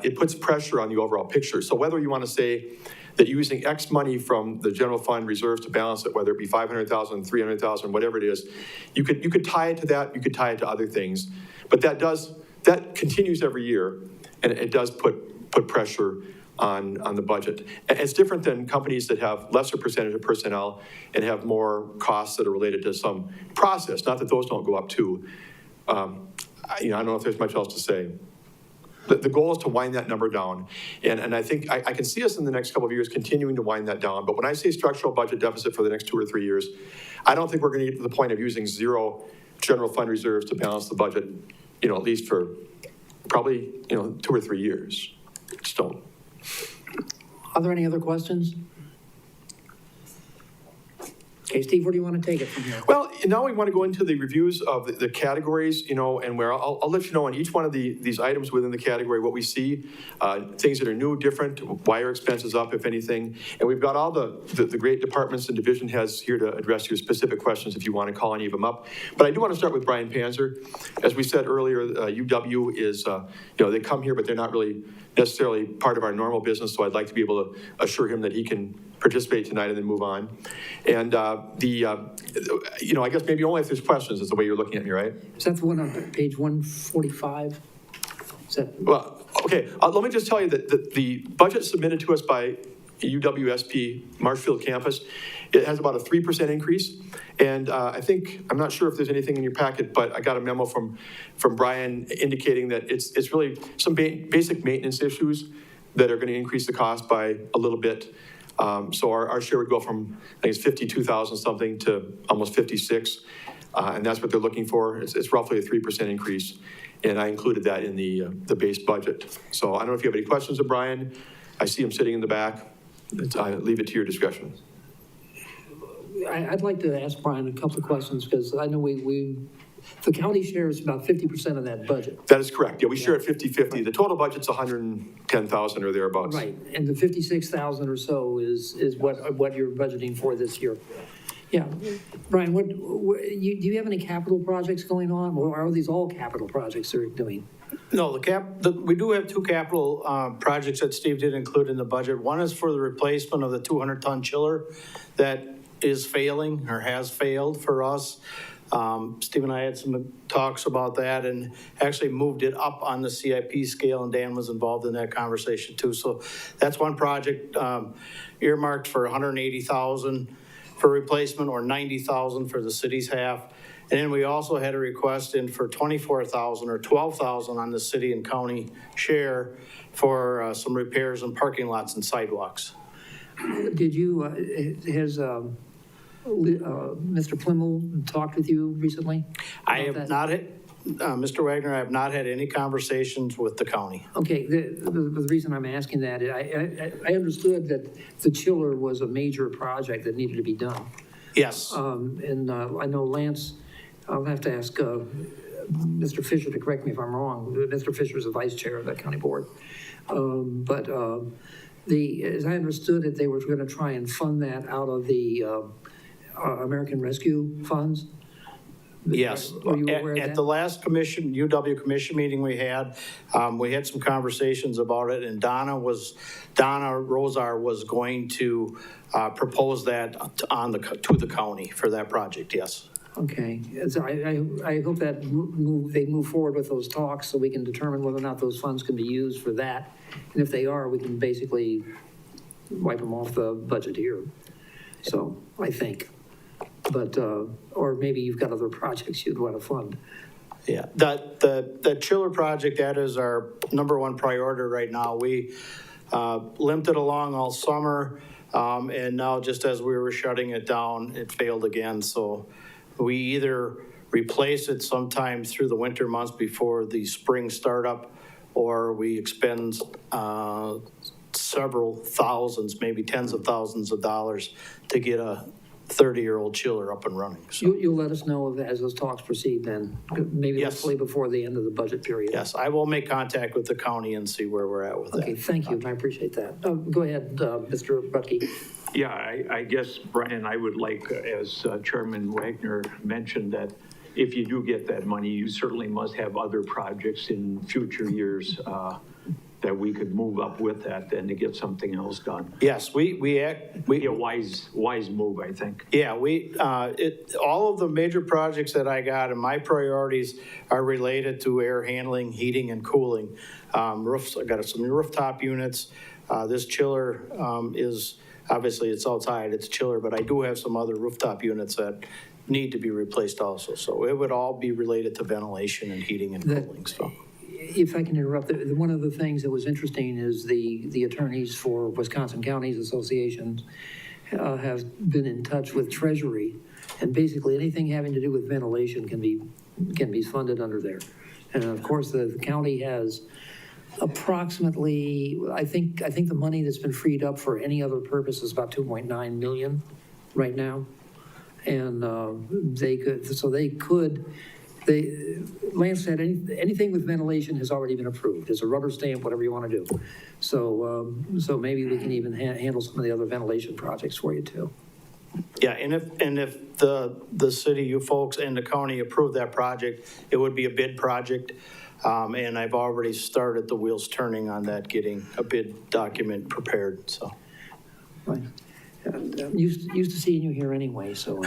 It puts pressure on the overall picture. So whether you want to say that using X money from the general fund reserves to balance it, whether it be 500,000, 300,000, whatever it is, you could tie it to that. You could tie it to other things, but that continues every year, and it does put pressure on the budget. It's different than companies that have lesser percentage of personnel and have more costs that are related to some process. Not that those don't go up too. I don't know if there's much else to say. The goal is to wind that number down. And I think I can see us in the next couple of years continuing to wind that down. But when I say structural budget deficit for the next 2 or 3 years, I don't think we're going to get to the point of using zero general fund reserves to balance the budget, at least for probably, 2 or 3 years. Just don't. Are there any other questions? Okay, Steve, where do you want to take it from here? Well, now we want to go into the reviews of the categories, and where I'll let you know on each one of these items within the category what we see, things that are new, different, why are expenses up, if anything. And we've got all the great departments and division heads here to address your specific questions if you want to call any of them up. But I do want to start with Brian Panzer. As we said earlier, UW is, they come here, but they're not really necessarily part of our normal business, so I'd like to be able to assure him that he can participate tonight and then move on. And I guess maybe only if there's questions is the way you're looking at me, right? Is that the one on page 145? Is that? Well, okay, let me just tell you that the budget submitted to us by UWSP Marshfield campus, it has about a 3% increase. And I'm not sure if there's anything in your packet, but I got a memo from Brian indicating that it's really some basic maintenance issues that are going to increase the cost by a little bit. So our share would go from, I think it's 52,000 something to almost 56. And that's what they're looking for. It's roughly a 3% increase. And I included that in the base budget. So I don't know if you have any questions of Brian. I see him sitting in the back. I leave it to your discretion. I'd like to ask Brian a couple of questions, because I know the county shares about 50% of that budget. That is correct. Yeah, we share at 50-50. The total budget's 110,000 or thereabouts. Right, and the 56,000 or so is what you're budgeting for this year. Yeah, Brian, do you have any capital projects going on, or are these all capital projects they're doing? No, we do have two capital projects that Steve did include in the budget. One is for the replacement of the 200-ton chiller that is failing or has failed for us. Steve and I had some talks about that and actually moved it up on the CIP scale, and Dan was involved in that conversation too. So that's one project earmarked for $180,000 for replacement, or $90,000 for the city's half. And then we also had a request in for $24,000 or $12,000 on the city and county share for some repairs in parking lots and sidewalks. Did you, has Mr. Plimmel talked with you recently? I have not had, Mr. Wagner, I have not had any conversations with the county. Okay, the reason I'm asking that, I understood that the chiller was a major project that needed to be done. Yes. And I know Lance, I'll have to ask Mr. Fisher to correct me if I'm wrong. Mr. Fisher is the vice chair of that county board. But as I understood it, they were going to try and fund that out of the American Rescue Funds. Yes. Are you aware of that? At the last UW commission meeting we had some conversations about it, and Donna Rosar was going to propose that to the county for that project, yes. Okay, so I hope that they move forward with those talks so we can determine whether or not those funds can be used for that. And if they are, we can basically wipe them off the budget here. So, I think. But, or maybe you've got other projects you'd want to fund. Yeah, the chiller project, that is our number one priority right now. We limped it along all summer, and now just as we were shutting it down, it failed again. So we either replace it sometime through the winter months before the spring startup, or we expend several thousands, maybe tens of thousands of dollars to get a 30-year-old chiller up and running. So. You'll let us know as those talks proceed then, maybe Yes. hopefully before the end of the budget period. Yes, I will make contact with the county and see where we're at with that. Okay, thank you, I appreciate that. Go ahead, Mr. Butkey. Yeah, I guess, Brian, I would like, as Chairman Wagner mentioned, that if you do get that money, you certainly must have other projects in future years that we could move up with that and to get something else done. Yes, we A wise move, I think. Yeah, all of the major projects that I got and my priorities are related to air handling, heating, and cooling. Roofs, I got some rooftop units. This chiller is, obviously it's outside, it's a chiller, but I do have some other rooftop units that need to be replaced also. So it would all be related to ventilation and heating and cooling, so. If I can interrupt, one of the things that was interesting is the attorneys for Wisconsin Counties Association have been in touch with Treasury, and basically anything having to do with ventilation can be funded under there. And of course, the county has approximately, I think the money that's been freed up for any other purpose is about 2.9 million right now. And Lance said anything with ventilation has already been approved. It's a rubber stamp, whatever you want to do. So maybe we can even handle some of the other ventilation projects for you too. Yeah, and if the city, you folks and the county approve that project, it would be a bid project. And I've already started the wheels turning on that, getting a bid document prepared, so. Right. I'm used to seeing you here anyway, so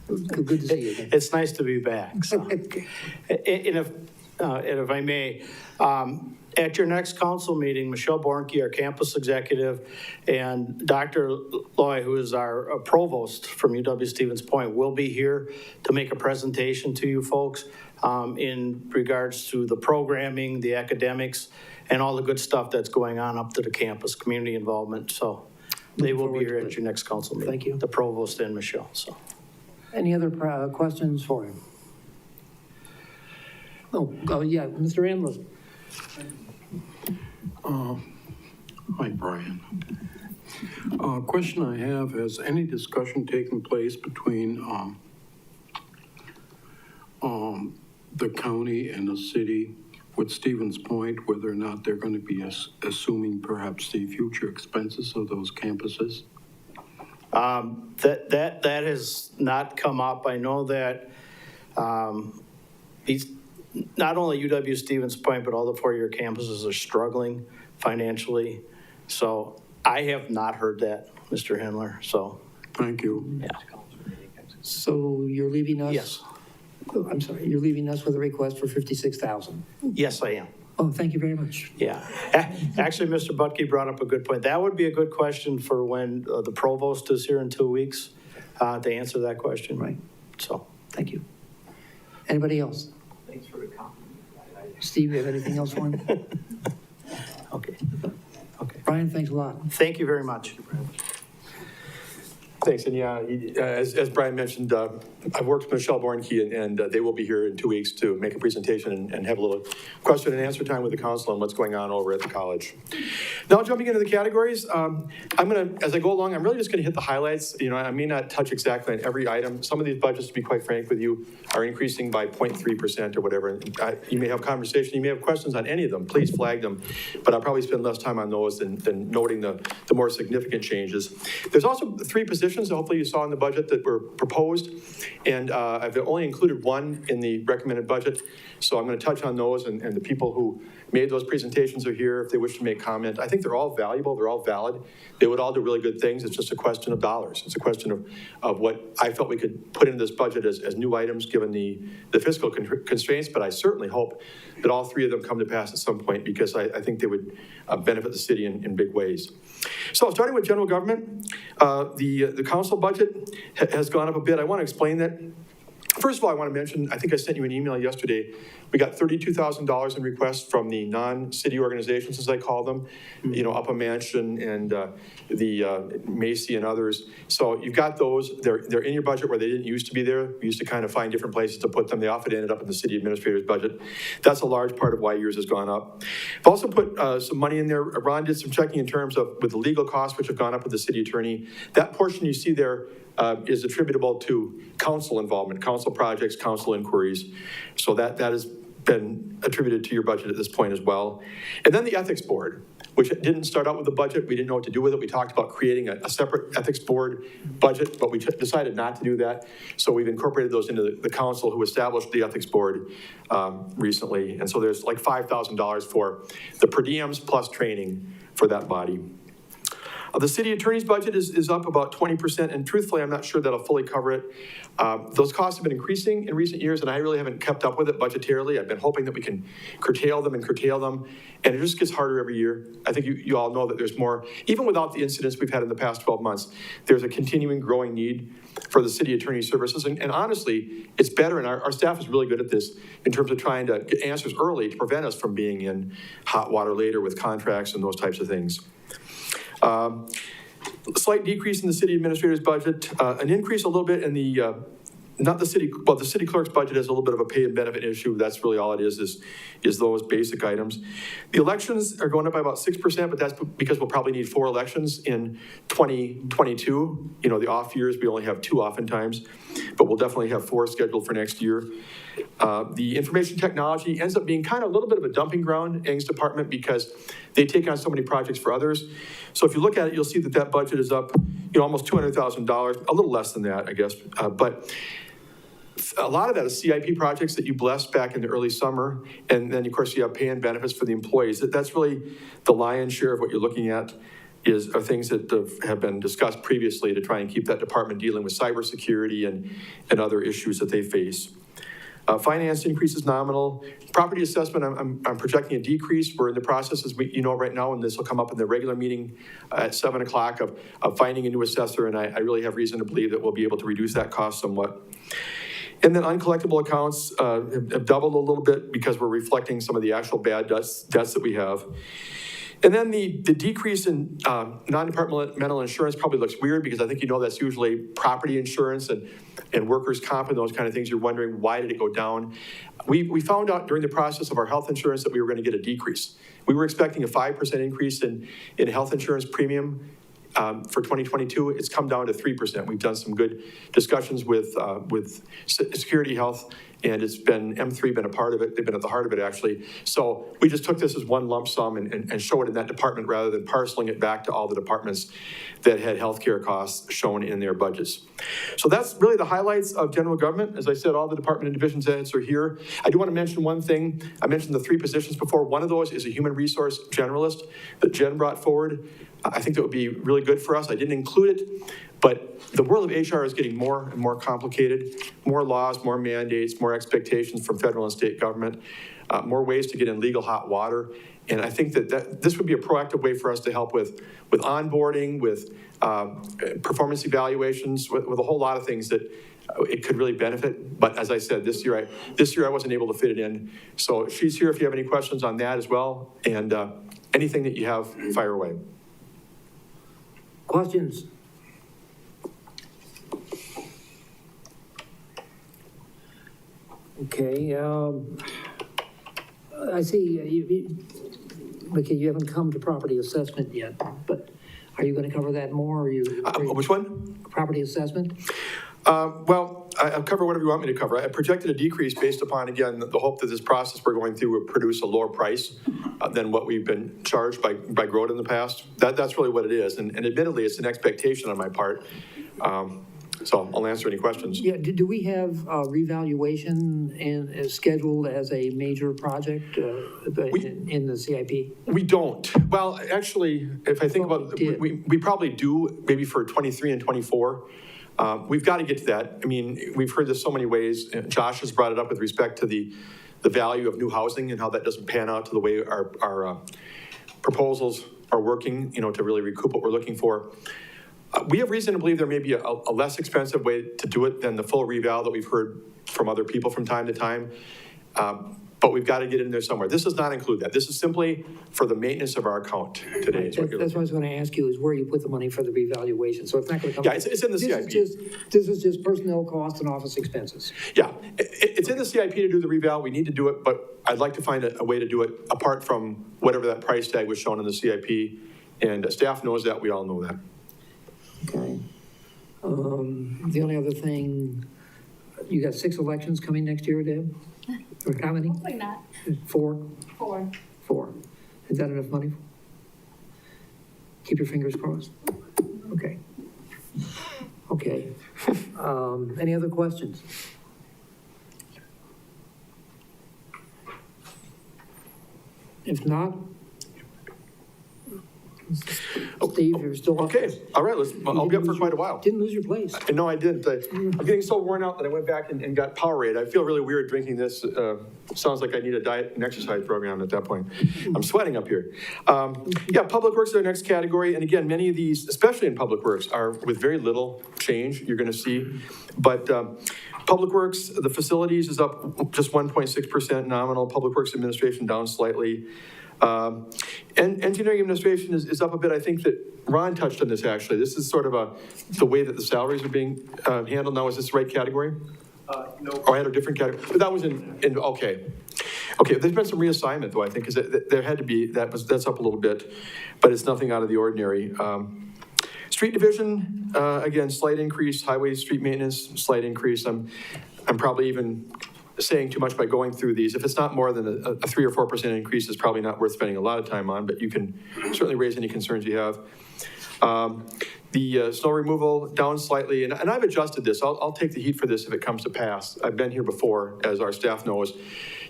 good to see you again. It's nice to be back, so. And if I may, at your next council meeting, Michelle Bornke, our campus executive, and Dr. Loy, who is our provost from UW-Stevens Point, will be here to make a presentation to you folks in regards to the programming, the academics, and all the good stuff that's going on up to the campus, community involvement. So they will be here at your next council meeting. Thank you. The provost and Michelle, so. Any other questions for him? Oh, yeah, Mr. Andler. Hi, Brian. Question I have, has any discussion taken place between the county and the city with Stevens Point, whether or not they're going to be assuming perhaps the future expenses of those campuses? That has not come up. I know that these, not only UW-Stevens Point, but all the four-year campuses are struggling financially. So I have not heard that, Mr. Hendler, so. Thank you. Yeah. So you're leaving us? Yes. I'm sorry, you're leaving us with a request for $56,000. Yes, I am. Oh, thank you very much. Yeah. Actually, Mr. Butke brought up a good point. That would be a good question for when the provost is here in 2 weeks to answer that question. Right. So. Thank you. Anybody else? Thanks for the compliment. Steve, you have anything else for him? Okay. Okay. Brian, thanks a lot. Thank you very much. Thanks, and yeah, as Brian mentioned, I've worked with Michelle Bornke, and they will be here in 2 weeks to make a presentation and have a little question and answer time with the council on what's going on over at the college. Now, jumping into the categories, I'm gonna, as I go along, I'm really just gonna hit the highlights. You know, I may not touch exactly on every item. Some of these budgets, to be quite frank with you, are increasing by 0.3% or whatever. And you may have conversation, you may have questions on any of them, please flag them, but I'll probably spend less time on those than noting the more significant changes. There's also 3 positions that hopefully you saw in the budget that were proposed, and I've only included 1 in the recommended budget, so I'm going to touch on those, and the people who made those presentations are here if they wish to make comment. I think they're all valuable, they're all valid, they would all do really good things. It's just a question of dollars. It's a question of what I felt we could put into this budget as new items given the fiscal constraints, but I certainly hope that all 3 of them come to pass at some point, because I think they would benefit the city in big ways. So starting with general government, the council budget has gone up a bit. I want to explain that. First of all, I want to mention, I think I sent you an email yesterday. We got $32,000 in requests from the non-city organizations, as I call them, you know, Upper Mansion and the Macy and others. So you've got those. They're in your budget where they didn't used to be there. We used to kind of find different places to put them. They often ended up in the city administrator's budget. That's a large part of why yours has gone up. I've also put some money in there. Ron did some checking in terms of with the legal costs, which have gone up with the city attorney. That portion you see there is attributable to council involvement, council projects, council inquiries. So that has been attributed to your budget at this point as well. And then the ethics board, which didn't start out with the budget. We didn't know what to do with it. We talked about creating a separate ethics board budget, but we decided not to do that. So we've incorporated those into the council who established the ethics board recently. And so there's like $5,000 for the per diems plus training for that body. The city attorney's budget is up about 20%, and truthfully, I'm not sure that'll fully cover it. Those costs have been increasing in recent years, and I really haven't kept up with it budgetarily. I've been hoping that we can curtail them, and it just gets harder every year. I think you all know that there's more, even without the incidents we've had in the past 12 months, there's a continuing growing need for the city attorney services, and honestly, it's better, and our staff is really good at this in terms of trying to get answers early to prevent us from being in hot water later with contracts and those types of things. Slight decrease in the city administrator's budget, an increase a little bit in the not the city, well, the city clerk's budget has a little bit of a pay and benefit issue. That's really all it is those basic items. The elections are going up by about 6%, but that's because we'll probably need 4 elections in 2022. You know, the off years, we only have 2 oftentimes, but we'll definitely have 4 scheduled for next year. The information technology ends up being kind of a little bit of a dumping ground, Ang's department, because they take on so many projects for others. So if you look at it, you'll see that that budget is up, you know, almost $200,000, a little less than that, I guess. But a lot of that is CIP projects that you blessed back in the early summer. And then, of course, you have pay and benefits for the employees. That's really the lion's share of what you're looking at are things that have been discussed previously to try and keep that department dealing with cybersecurity and other issues that they face. Finance increase is nominal. Property assessment, I'm projecting a decrease. We're in the process, as you know right now, and this will come up in the regular meeting at 7 o'clock of finding a new assessor, and I really have reason to believe that we'll be able to reduce that cost somewhat. And then uncollectible accounts have doubled a little bit because we're reflecting some of the actual bad debts that we have. And then the decrease in non-departmental insurance probably looks weird because I think you know that's usually property insurance and workers' comp and those kind of things. You're wondering, why did it go down? We found out during the process of our health insurance that we were going to get a decrease. We were expecting a 5% increase in health insurance premium for 2022. It's come down to 3%. We've done some good discussions with Security Health, and it's been, M3 been a part of it. They've been at the heart of it, actually. So we just took this as one lump sum and show it in that department rather than parceling it back to all the departments that had healthcare costs shown in their budgets. So that's really the highlights of general government. As I said, all the department and divisions heads are here. I do want to mention one thing. I mentioned the 3 positions before. One of those is a human resource generalist that Jen brought forward. I think that would be really good for us. I didn't include it, but the world of HR is getting more and more complicated, more laws, more mandates, more expectations from federal and state government, more ways to get in legal hot water. And I think that this would be a proactive way for us to help with onboarding, with performance evaluations, with a whole lot of things that it could really benefit. But as I said, this year I wasn't able to fit it in. So she's here if you have any questions on that as well. And anything that you have, fire away. Questions? Okay, I see okay, you haven't come to property assessment yet, but are you going to cover that more? Or Which one? Property assessment? Well, I'll cover whatever you want me to cover. I projected a decrease based upon, again, the hope that this process we're going through will produce a lower price than what we've been charged by Grote in the past. That's really what it is. And admittedly, it's an expectation on my part. So I'll answer any questions. Yeah, do we have revaluation scheduled as a major project in the CIP? We don't. Well, actually, if I think about it, we probably do, maybe for 23 and 24. We've got to get to that. I mean, we've heard this so many ways. Josh has brought it up with respect to the value of new housing and how that doesn't pan out to the way our proposals are working, you know, to really recoup what we're looking for. We have reason to believe there may be a less expensive way to do it than the full reval that we've heard from other people from time to time. But we've got to get in there somewhere. This does not include that. This is simply for the maintenance of our account today. That's what I was going to ask you, is where you put the money for the revaluation. So it's not going to come. Yeah, it's in the CIP. This is just personnel costs and office expenses. Yeah, it's in the CIP to do the reval. We need to do it, but I'd like to find a way to do it apart from whatever that price tag was shown in the CIP. And staff knows that. We all know that. Okay. The only other thing, you got 6 elections coming next year, Deb? Or how many? Hopefully not. 4? 4. 4. Is that enough money? Keep your fingers crossed. Okay. Okay. Any other questions? If not, Steve, you're still up. Okay, all right, I'll be up for quite a while. Didn't lose your place. No, I didn't. I'm getting so worn out that I went back and got Powerade. I feel really weird drinking this. Sounds like I need a diet and exercise program at that point. I'm sweating up here. Yeah, Public Works is our next category. And again, many of these, especially in Public Works, are with very little change you're going to see. But Public Works, the facilities is up just 1.6% nominal. Public Works Administration down slightly. And engineering administration is up a bit. I think that Ron touched on this, actually. This is sort of the way that the salaries are being handled now. Is this the right category? No. Oh, I had a different category, but that was okay. Okay, there's been some reassignment though, I think, because there had to be, that's up a little bit, but it's nothing out of the ordinary. Street division, again, slight increase, highway, street maintenance, slight increase. I'm probably even saying too much by going through these. If it's not more than a 3 or 4% increase, it's probably not worth spending a lot of time on, but you can certainly raise any concerns you have. The snow removal down slightly, and I've adjusted this. I'll take the heat for this if it comes to pass. I've been here before, as our staff knows.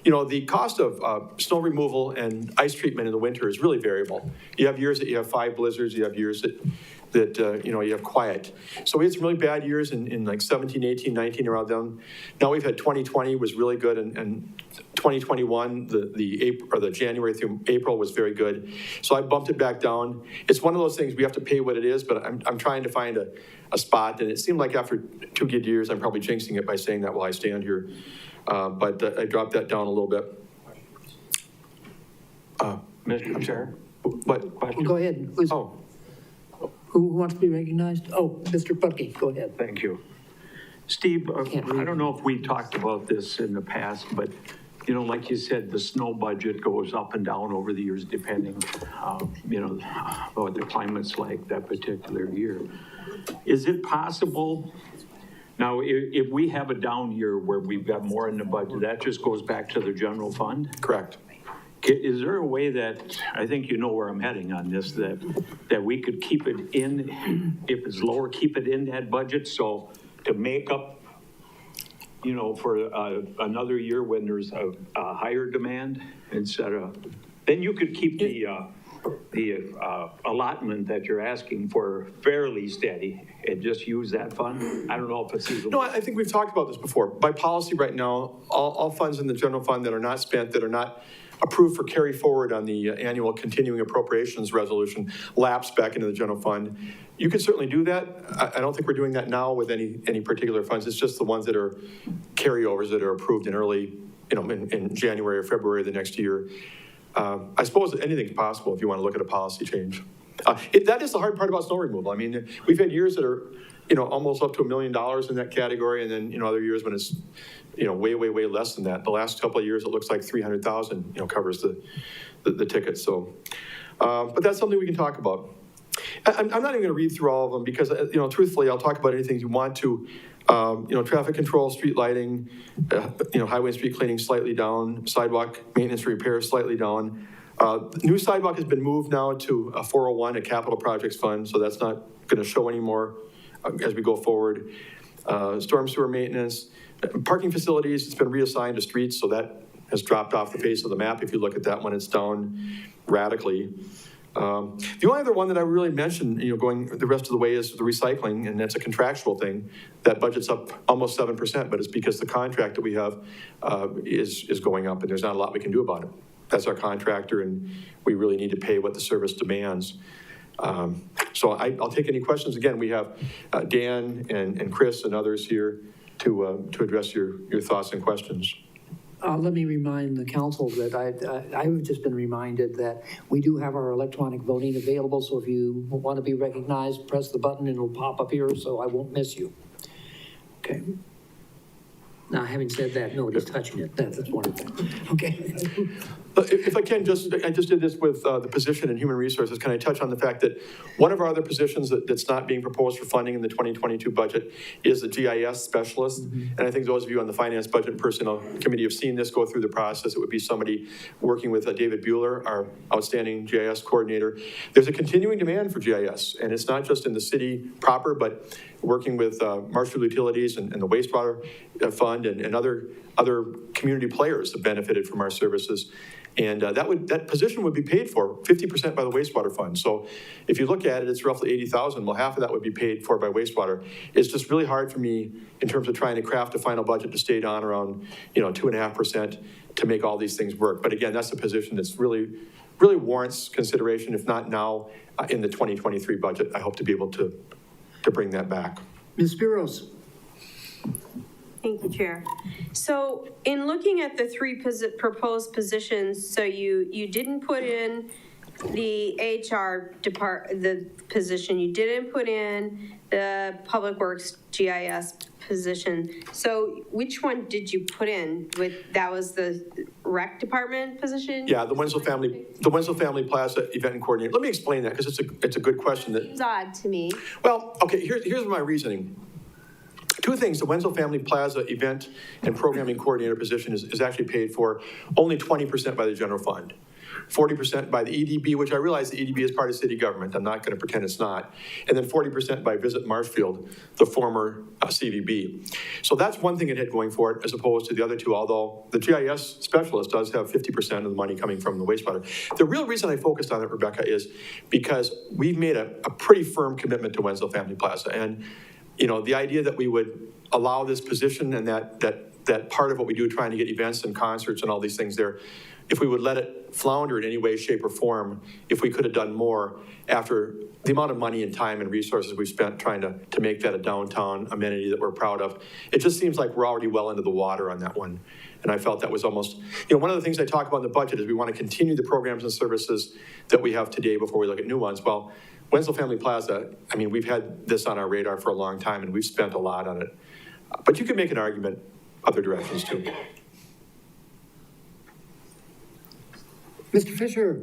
You know, the cost of snow removal and ice treatment in the winter is really variable. You have years that you have 5 blizzards, you have years that you know, you have quiet. So we had some really bad years in like 17, 18, 19 around them. Now we've had 2020 was really good, and 2021, the January through April was very good. So I bumped it back down. It's one of those things, we have to pay what it is, but I'm trying to find a spot, and it seemed like after 2 good years, I'm probably jinxing it by saying that while I stand here. But I dropped that down a little bit. Mr. Chair? What? Question? Go ahead, please. Oh. Who wants to be recognized? Oh, Mr. Bucky, go ahead. Thank you. Steve, I don't know if we talked about this in the past, but, you know, like you said, the snow budget goes up and down over the years depending, you know, what the climate's like that particular year. Is it possible, now, if we have a down year where we've got more in the budget, that just goes back to the general fund? Correct. Is there a way that, I think you know where I'm heading on this, that we could keep it in, if it's lower, keep it in that budget, so to make up, you know, for another year when there's a higher demand instead of, then you could keep the allotment that you're asking for fairly steady and just use that fund? I don't know if it's feasible. No, I think we've talked about this before. By policy right now, all funds in the general fund that are not spent, that are not approved for carry forward on the annual continuing appropriations resolution lapse back into the general fund. You could certainly do that. I don't think we're doing that now with any particular funds. It's just the ones that are carryovers that are approved in early, you know, in January or February of the next year. I suppose anything's possible if you want to look at a policy change. That is the hard part about snow removal. I mean, we've had years that are, you know, almost up to $1 million in that category, and then, you know, other years when it's, you know, way, way, way less than that. The last couple of years, it looks like 300,000, you know, covers the ticket. So, but that's something we can talk about. I'm not even going to read through all of them because, you know, truthfully, I'll talk about anything you want to. You know, traffic control, street lighting, you know, highway and street cleaning slightly down, sidewalk maintenance and repair slightly down. New sidewalk has been moved now to a 401, a capital projects fund, so that's not going to show anymore as we go forward. Storm sewer maintenance, parking facilities, it's been reassigned to streets, so that has dropped off the face of the map. If you look at that one, it's down radically. The only other one that I really mentioned, you know, going the rest of the way is the recycling, and that's a contractual thing. That budget's up almost 7%, but it's because the contract that we have is going up, and there's not a lot we can do about it. That's our contractor, and we really need to pay what the service demands. So I'll take any questions. Again, we have Dan and Chris and others here to address your thoughts and questions. Let me remind the council that I've just been reminded that we do have our electronic voting available, so if you want to be recognized, press the button and it'll pop up here, so I won't miss you. Okay. Now, having said that, nobody's touching it. That's wonderful. Okay. If I can, I just did this with the position in human resources. Can I touch on the fact that one of our other positions that's not being proposed for funding in the 2022 budget is the GIS specialist? And I think those of you on the Finance, Budget, and Personnel Committee have seen this go through the process. It would be somebody working with David Bueller, our outstanding GIS coordinator. There's a continuing demand for GIS, and it's not just in the city proper, but working with Marshfield Utilities and the wastewater fund and other community players have benefited from our services. And that position would be paid for 50% by the wastewater fund. So if you look at it, it's roughly 80,000. Well, half of that would be paid for by wastewater. It's just really hard for me in terms of trying to craft a final budget to stay down around, you know, 2.5% to make all these things work. But again, that's a position that's really warrants consideration. If not now, in the 2023 budget, I hope to be able to bring that back. Ms. Spiros. Thank you, Chair. So in looking at the 3 proposed positions, so you didn't put in the HR the position, you didn't put in the Public Works GIS position. So which one did you put in that was the rec department position? Yeah, the Wenzel Family Plaza Event and Coordinator. Let me explain that, because it's a good question. Seems odd to me. Well, okay, here's my reasoning. Two things: the Wenzel Family Plaza Event and Programming Coordinator position is actually paid for only 20% by the general fund, 40% by the EDB, which I realize the EDB is part of city government. I'm not going to pretend it's not. And then 40% by Visit Marshfield, the former CVB. So that's one thing it had going for it, as opposed to the other two, although the GIS specialist does have 50% of the money coming from the wastewater. The real reason I focused on it, Rebecca, is because we've made a pretty firm commitment to Wenzel Family Plaza. And the idea that we would allow this position and that part of what we do, trying to get events and concerts and all these things there, if we would let it flounder in any way, shape, or form, if we could have done more after the amount of money and time and resources we've spent trying to make that a downtown amenity that we're proud of, it just seems like we're already well into the water on that one. And I felt that was almost, one of the things I talk about in the budget is we want to continue the programs and services that we have today before we look at new ones. Well, Wenzel Family Plaza, we've had this on our radar for a long time, and we've spent a lot on it. But you could make an argument other directions, too. Mr. Fisher?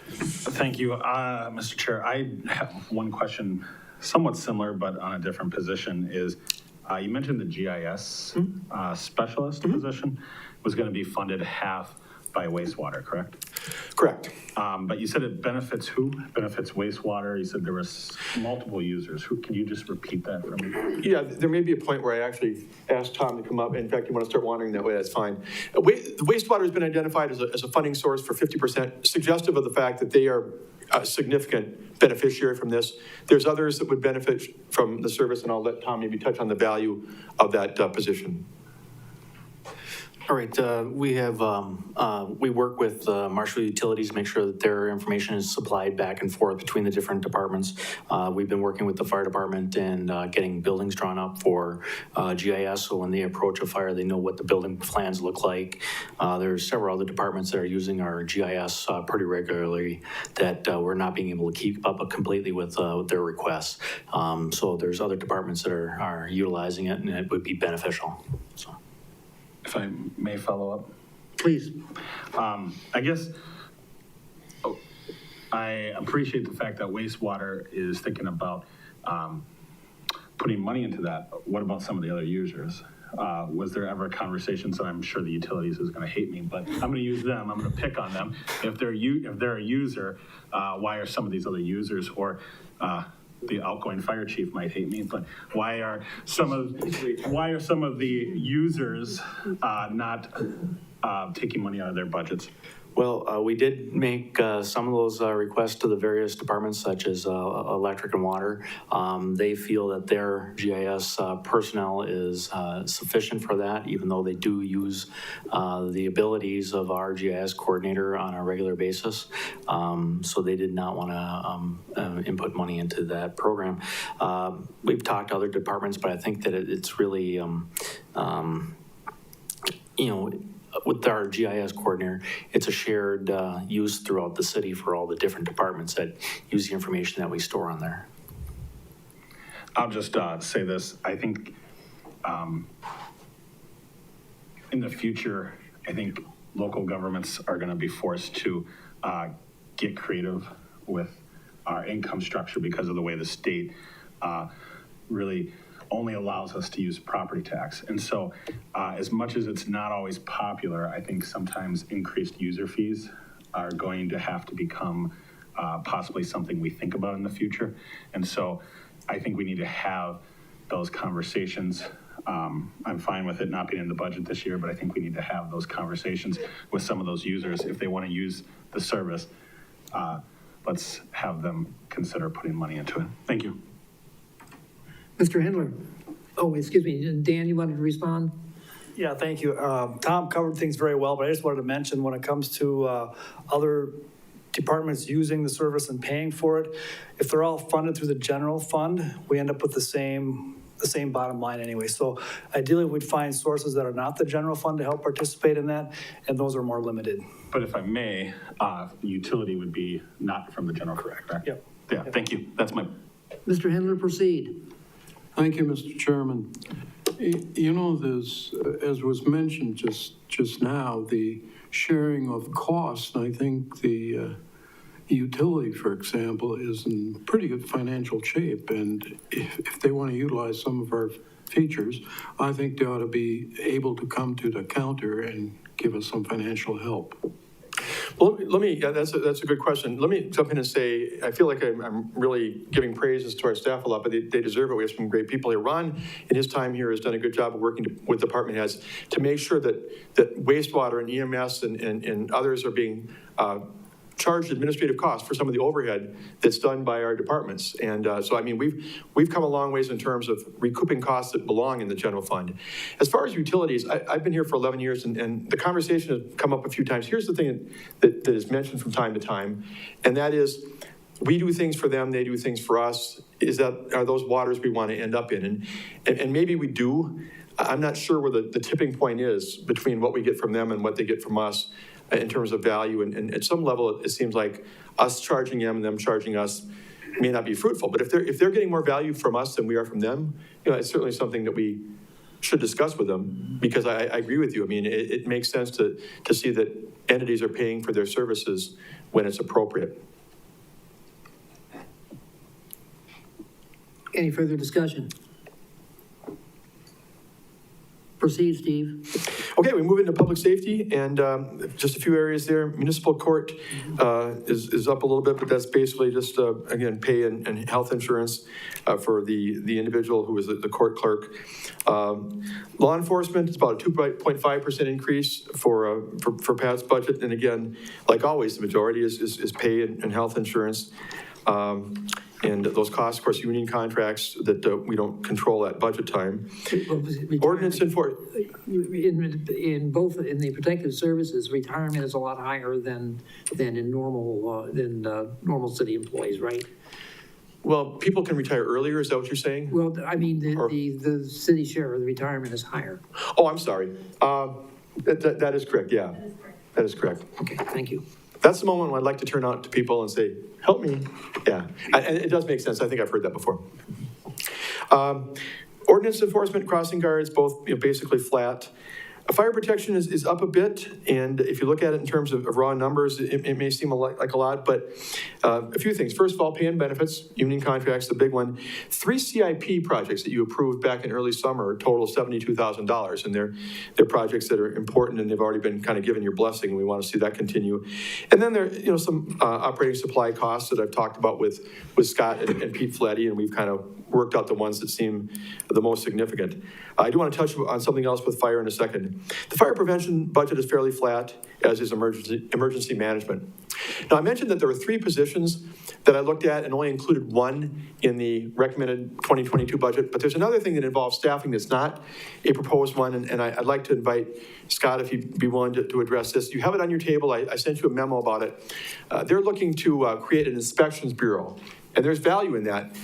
Thank you, Mr. Chair. I have one question, somewhat similar, but on a different position, is you mentioned the GIS specialist position was going to be funded half by wastewater, correct? Correct. But you said it benefits who? It benefits wastewater. You said there was multiple users. Can you just repeat that for me? Yeah, there may be a point where I actually asked Tom to come up. In fact, you want to start wandering that way, that's fine. The wastewater has been identified as a funding source for 50%, suggestive of the fact that they are a significant beneficiary from this. There's others that would benefit from the service, and I'll let Tom maybe touch on the value of that position. All right, we work with Marshfield Utilities, make sure that their information is supplied back and forth between the different departments. We've been working with the fire department and getting buildings drawn up for GIS, so when they approach a fire, they know what the building plans look like. There's several other departments that are using our GIS pretty regularly that we're not being able to keep up completely with their requests. So there's other departments that are utilizing it, and it would be beneficial. So. If I may follow up? Please. I guess I appreciate the fact that wastewater is thinking about putting money into that. What about some of the other users? Was there ever conversations, and I'm sure the utilities is going to hate me, but I'm going to use them. I'm going to pick on them. If they're a user, why are some of these other users, or the outgoing fire chief might hate me, but why are some of the users not taking money out of their budgets? Well, we did make some of those requests to the various departments, such as electric and water. They feel that their GIS personnel is sufficient for that, even though they do use the abilities of our GIS coordinator on a regular basis. So they did not want to input money into that program. We've talked to other departments, but I think that it's really, with our GIS coordinator, it's a shared use throughout the city for all the different departments that use the information that we store on there. I'll just say this. I think in the future, I think local governments are going to be forced to get creative with our income structure because of the way the state really only allows us to use property tax. And so as much as it's not always popular, I think sometimes increased user fees are going to have to become possibly something we think about in the future. And so I think we need to have those conversations. I'm fine with it not being in the budget this year, but I think we need to have those conversations with some of those users. If they want to use the service, let's have them consider putting money into it. Thank you. Mr. Hendler? Oh, excuse me, Dan, you wanted to respond? Yeah, thank you. Tom covered things very well, but I just wanted to mention when it comes to other departments using the service and paying for it, if they're all funded through the general fund, we end up with the same the same bottom line anyway. So ideally, we'd find sources that are not the general fund to help participate in that, and those are more limited. But if I may, utility would be not from the general, correct? Yep. Yeah, thank you. That's my. Mr. Hendler, proceed. Thank you, Mr. Chairman. You know, there's, as was mentioned just now, the sharing of costs. I think the utility, for example, is in pretty good financial shape. And if they want to utilize some of our features, I think they ought to be able to come to the counter and give us some financial help. Well, let me, yeah, that's a good question. Let me jump in and say, I feel like I'm really giving praises to our staff a lot, but they deserve it. We have some great people here. Ron, in his time here, has done a good job of working with department heads to make sure that wastewater and EMS and others are being charged administrative costs for some of the overhead that's done by our departments. And so, I mean, we've come a long ways in terms of recouping costs that belong in the general fund. As far as utilities, I've been here for 11 years, and the conversation has come up a few times. Here's the thing that is mentioned from time to time, and that is, we do things for them, they do things for us. Are those waters we want to end up in? And maybe we do. I'm not sure where the tipping point is between what we get from them and what they get from us in terms of value. And at some level, it seems like us charging them and them charging us may not be fruitful. But if they're getting more value from us than we are from them, you know, it's certainly something that we should discuss with them, because I agree with you. I mean, it makes sense to see that entities are paying for their services when it's appropriate. Any further discussion? Proceed, Steve. Okay, we move into public safety, and just a few areas there. Municipal court is up a little bit, but that's basically just, again, pay and health insurance for the individual who is the court clerk. Law enforcement is about a 2.5% increase for Pat's budget, and again, like always, the majority is pay and health insurance. And those costs, of course, union contracts that we don't control at budget time. Ordinance enforcement. In both, in the protective services, retirement is a lot higher than in normal city employees, right? Well, people can retire earlier, is that what you're saying? Well, I mean, the city share of the retirement is higher. Oh, I'm sorry. That is correct, yeah. That is correct. Okay, thank you. That's the moment when I'd like to turn out to people and say, help me. Yeah, and it does make sense. I think I've heard that before. Ordinance enforcement, crossing guards, both basically flat. Fire protection is up a bit, and if you look at it in terms of raw numbers, it may seem like a lot, but a few things. First of all, pay and benefits, union contracts, the big one. 3 CIP projects that you approved back in early summer total $72,000, and they're projects that are important, and they've already been kind of given your blessing, and we want to see that continue. And then there are some operating supply costs that I've talked about with Scott and Pete Flatty, and we've kind of worked out the ones that seem the most significant. I do want to touch on something else with fire in a second. The fire prevention budget is fairly flat, as is emergency management. Now, I mentioned that there were 3 positions that I looked at and only included 1 in the recommended 2022 budget, but there's another thing that involves staffing that's not a proposed one, and I'd like to invite Scott, if you'd be willing to address this. You have it on your table. I sent you a memo about it. They're looking to create an inspections bureau. And there's value in that,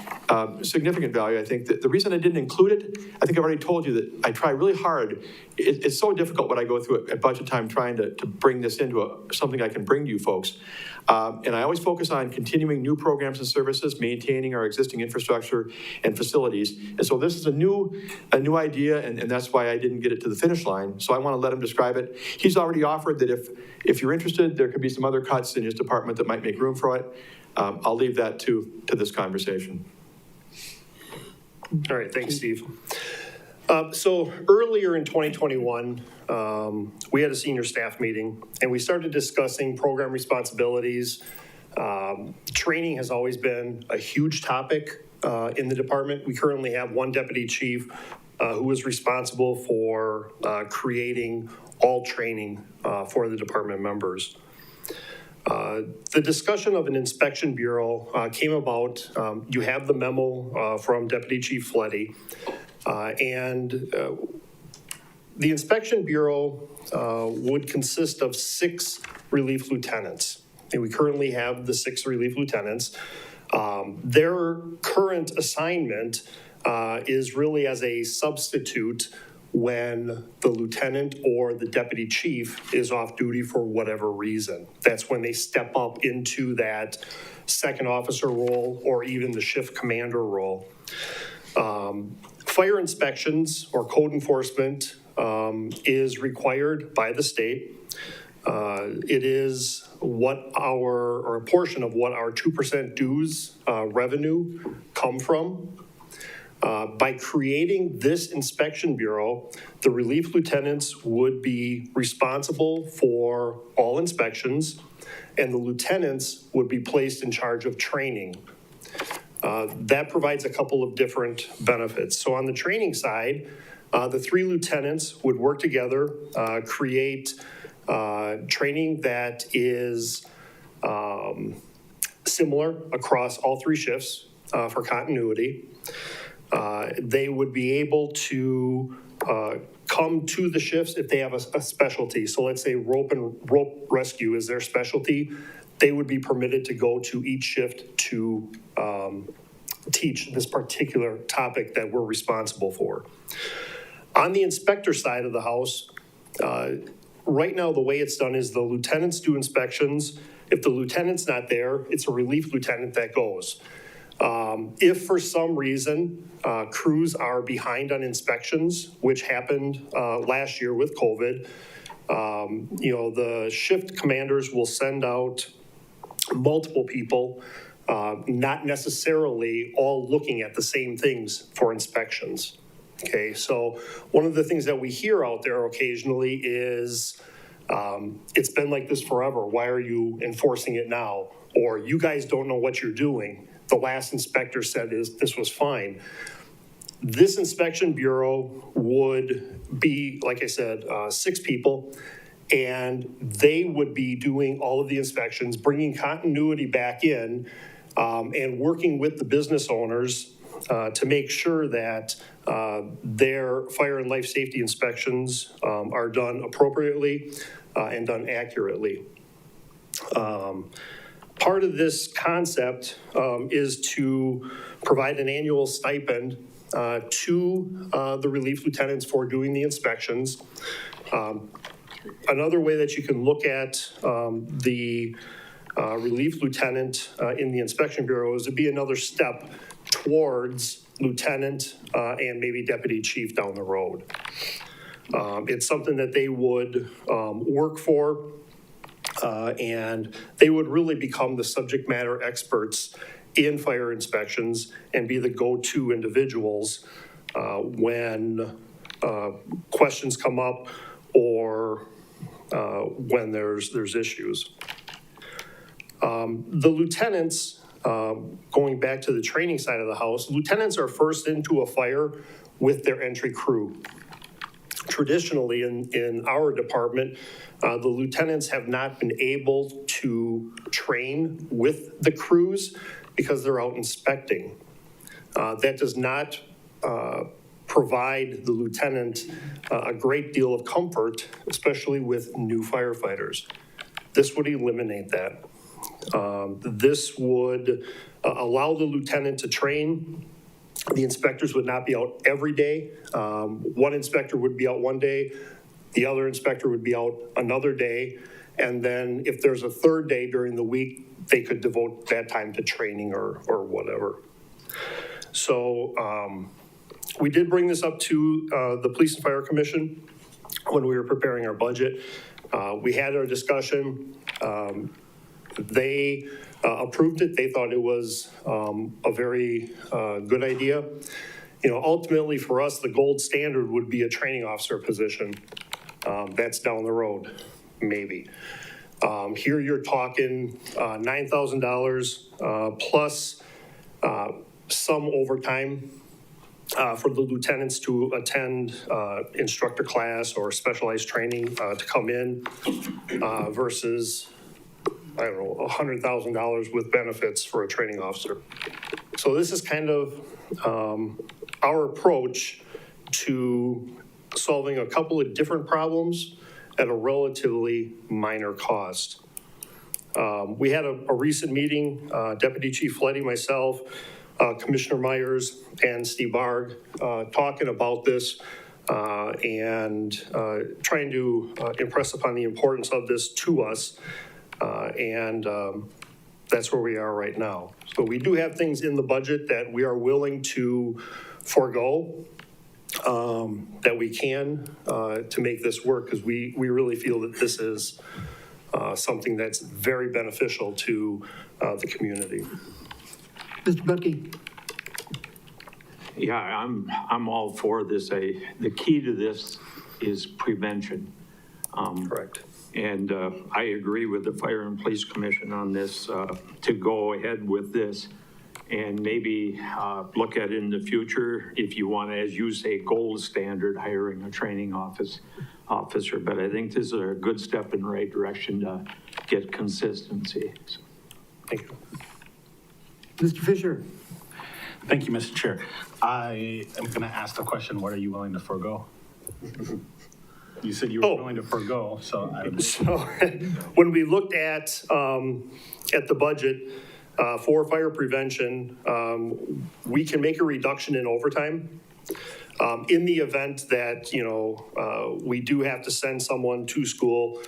significant value. I think that the reason I didn't include it, I think I've already told you that I try really hard. It's so difficult what I go through at budget time trying to bring this into something I can bring to you folks. And I always focus on continuing new programs and services, maintaining our existing infrastructure and facilities. And so this is a new idea, and that's why I didn't get it to the finish line. So I want to let him describe it. He's already offered that if you're interested, there could be some other cuts in his department that might make room for it. I'll leave that to this conversation. All right, thanks, Steve. So earlier in 2021, we had a senior staff meeting, and we started discussing program responsibilities. Training has always been a huge topic in the department. We currently have 1 deputy chief who is responsible for creating all training for the department members. The discussion of an inspection bureau came about. You have the memo from Deputy Chief Fletty, and the inspection bureau would consist of 6 relief lieutenants, and we currently have the 6 relief lieutenants. Their current assignment is really as a substitute when the lieutenant or the deputy chief is off duty for whatever reason. That's when they step up into that second officer role or even the shift commander role. Fire inspections or code enforcement is required by the state. It is or a portion of what our 2% dues revenue come from. By creating this inspection bureau, the relief lieutenants would be responsible for all inspections, and the lieutenants would be placed in charge of training. That provides a couple of different benefits. So on the training side, the 3 lieutenants would work together, create training that is similar across all 3 shifts for continuity. They would be able to come to the shifts if they have a specialty. So let's say rope rescue is their specialty. They would be permitted to go to each shift to teach this particular topic that we're responsible for. On the inspector side of the house, right now the way it's done is the lieutenants do inspections. If the lieutenant's not there, it's a relief lieutenant that goes. If for some reason crews are behind on inspections, which happened last year with COVID, the shift commanders will send out multiple people, not necessarily all looking at the same things for inspections. Okay, so one of the things that we hear out there occasionally is, it's been like this forever. Why are you enforcing it now? Or you guys don't know what you're doing. The last inspector said this was fine. This inspection bureau would be, like I said, 6 people, and they would be doing all of the inspections, bringing continuity back in, and working with the business owners to make sure that their fire and life safety inspections are done appropriately and done accurately. Part of this concept is to provide an annual stipend to the relief lieutenants for doing the inspections. Another way that you can look at the relief lieutenant in the inspection bureau is to be another step towards lieutenant and maybe deputy chief down the road. It's something that they would work for, and they would really become the subject matter experts in fire inspections and be the go-to individuals when questions come up or when there's issues. The lieutenants, going back to the training side of the house, lieutenants are first into a fire with their entry crew. Traditionally, in our department, the lieutenants have not been able to train with the crews because they're out inspecting. That does not provide the lieutenant a great deal of comfort, especially with new firefighters. This would eliminate that. This would allow the lieutenant to train. The inspectors would not be out every day. One inspector would be out one day, the other inspector would be out another day, and then if there's a third day during the week, they could devote that time to training or whatever. So we did bring this up to the Police and Fire Commission when we were preparing our budget. We had our discussion. They approved it. They thought it was a very good idea. Ultimately for us, the gold standard would be a training officer position. That's down the road, maybe. Here you're talking $9,000 plus some overtime for the lieutenants to attend instructor class or specialized training to come in versus, I don't know, $100,000 with benefits for a training officer. So this is kind of our approach to solving a couple of different problems at a relatively minor cost. We had a recent meeting, Deputy Chief Fletty, myself, Commissioner Myers and Steve Barg talking about this and trying to impress upon the importance of this to us. And that's where we are right now. So we do have things in the budget that we are willing to forego, that we can to make this work, because we really feel that this is something that's very beneficial to the community. Mr. Butkey? Yeah, I'm all for this. The key to this is prevention. Correct. And I agree with the Fire and Police Commission on this, to go ahead with this and maybe look at it in the future if you want to, as you say, gold standard, hiring a training officer. But I think this is a good step in the right direction to get consistency. So. Thank you. Mr. Fisher? Thank you, Mr. Chair. I am going to ask the question, what are you willing to forego? You said you were willing to forego, so I... So when we looked at the budget for fire prevention, we can make a reduction in overtime. In the event that, we do have to send someone to school,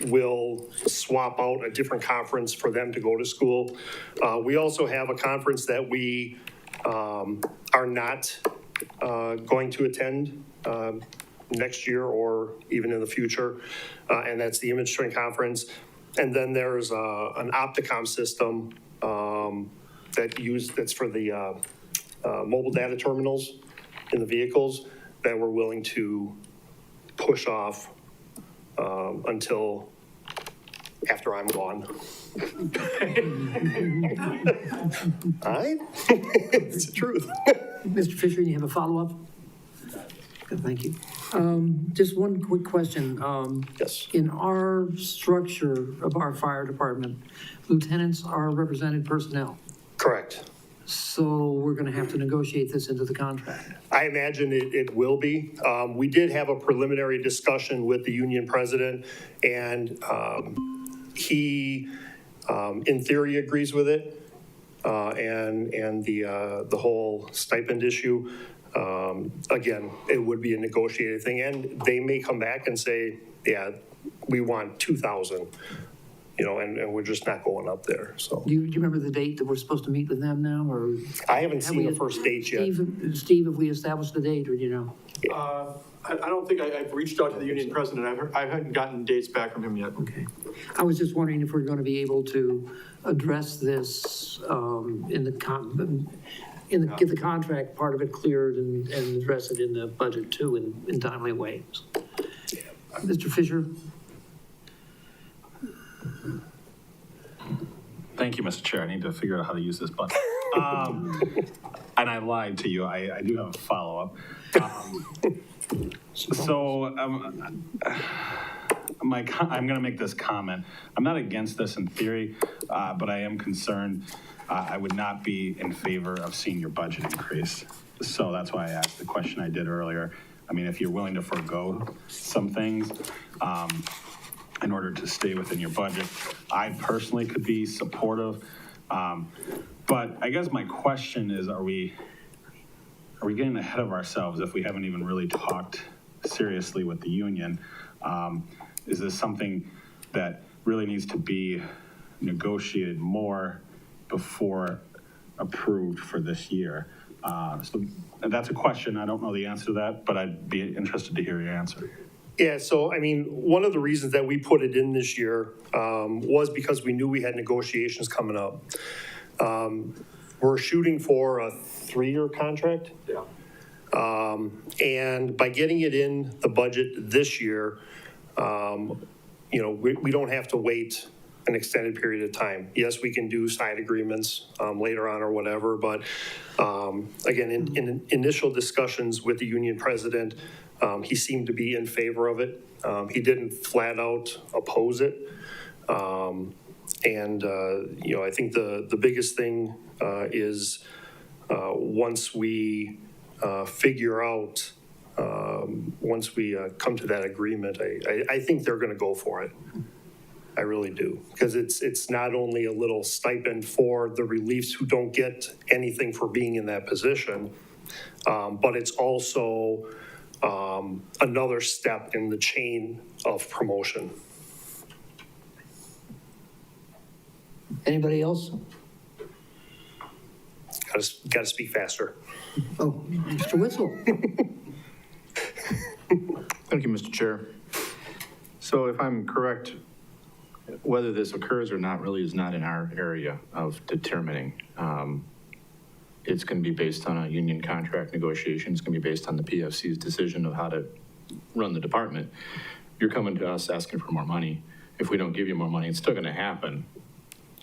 we'll swap out a different conference for them to go to school. We also have a conference that we are not going to attend next year or even in the future, and that's the Image Strength Conference. And then there's an Opticom system that's for the mobile data terminals in the vehicles that we're willing to push off until after I'm gone. It's the truth. Mr. Fisher, you have a follow-up? Thank you. Just one quick question. Yes. In our structure of our fire department, lieutenants are represented personnel. Correct. So we're going to have to negotiate this into the contract. I imagine it will be. We did have a preliminary discussion with the union president, and he, in theory, agrees with it, and the whole stipend issue. Again, it would be a negotiated thing, and they may come back and say, yeah, we want 2,000. And we're just not going up there, so. Do you remember the date that we're supposed to meet with them now, or? I haven't seen the first date yet. Steve, have we established a date, or do you know? I don't think I've reached out to the union president. I haven't gotten dates back from him yet. Okay. I was just wondering if we're going to be able to address this get the contract part of it cleared and address it in the budget too in timely ways. Mr. Fisher? Thank you, Mr. Chair. I need to figure out how to use this button. And I lied to you. I do have a follow-up. I'm going to make this comment. I'm not against this in theory, but I am concerned. I would not be in favor of seeing your budget increase. So that's why I asked the question I did earlier. I mean, if you're willing to forego some things in order to stay within your budget, I personally could be supportive. But I guess my question is, are we getting ahead of ourselves if we haven't even really talked seriously with the union? Is this something that really needs to be negotiated more before approved for this year? So that's a question. I don't know the answer to that, but I'd be interested to hear your answer. Yeah, so I mean, one of the reasons that we put it in this year was because we knew we had negotiations coming up. We're shooting for a 3-year contract. Yeah. And by getting it in the budget this year, we don't have to wait an extended period of time. Yes, we can do side agreements later on or whatever, but again, in initial discussions with the union president, he seemed to be in favor of it. He didn't flat out oppose it. I think the biggest thing is once we figure out, once we come to that agreement, I think they're going to go for it. I really do. Because it's not only a little stipend for the reliefs who don't get anything for being in that position, but it's also another step in the chain of promotion. Anybody else? Got to speak faster. Oh, Mr. Witzel. Thank you, Mr. Chair. So if I'm correct, whether this occurs or not really is not in our area of determining. It's going to be based on a union contract negotiation. It's going to be based on the PFC's decision of how to run the department. You're coming to us asking for more money. If we don't give you more money, it's still going to happen.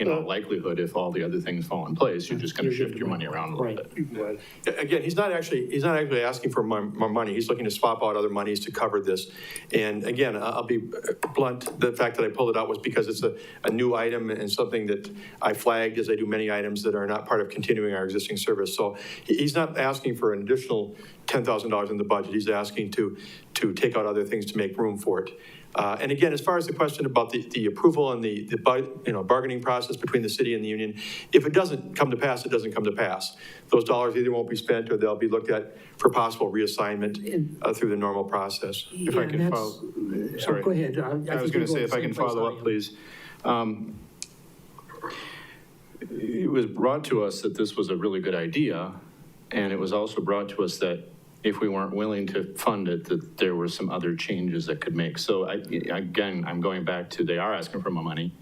In all likelihood, if all the other things fall in place, you're just going to shift your money around a little bit. Again, he's not actually asking for more money. He's looking to swap out other monies to cover this. And again, I'll be blunt. The fact that I pulled it out was because it's a new item and something that I flagged, as I do many items that are not part of continuing our existing service. So he's not asking for an additional $10,000 in the budget. He's asking to take out other things to make room for it. And again, as far as the question about the approval and the bargaining process between the city and the union, if it doesn't come to pass, it doesn't come to pass. Those dollars either won't be spent or they'll be looked at for possible reassignment through the normal process. If I can follow, sorry. Go ahead. I was going to say, if I can follow up, please. It was brought to us that this was a really good idea, and it was also brought to us that if we weren't willing to fund it, that there were some other changes that could make. So again, I'm going back to, they are asking for more money,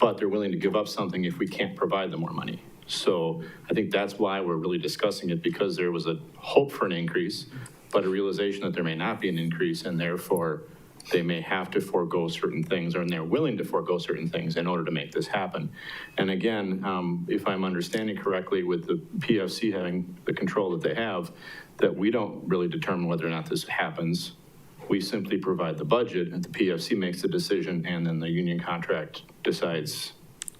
but they're willing to give up something if we can't provide them more money. So I think that's why we're really discussing it, because there was a hope for an increase, but a realization that there may not be an increase, and therefore they may have to forego certain things, or they're willing to forego certain things in order to make this happen. And again, if I'm understanding correctly, with the PFC having the control that they have, that we don't really determine whether or not this happens. We simply provide the budget, and the PFC makes the decision, and then the union contract decides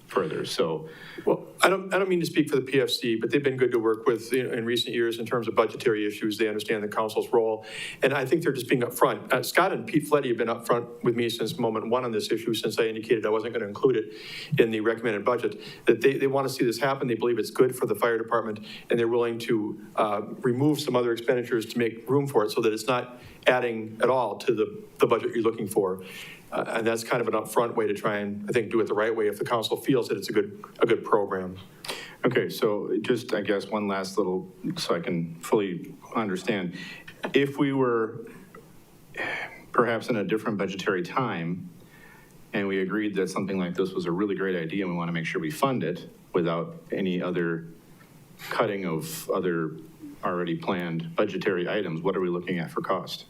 further. So, well, I don't mean to speak for the PFC, but they've been good to work with in recent years in terms of budgetary issues. They understand the council's role, and I think they're just being upfront. Scott and Pete Fletty have been upfront with me since moment one on this issue, since I indicated I wasn't going to include it in the recommended budget, that they want to see this happen. They believe it's good for the fire department, and they're willing to remove some other expenditures to make room for it so that it's not adding at all to the budget you're looking for. And that's kind of an upfront way to try and, I think, do it the right way if the council feels that it's a good program. okay, so just, I guess, one last little, so I can fully understand. If we were perhaps in a different budgetary time, and we agreed that something like this was a really great idea, and we want to make sure we fund it without any other cutting of other already planned budgetary items, what are we looking at for cost?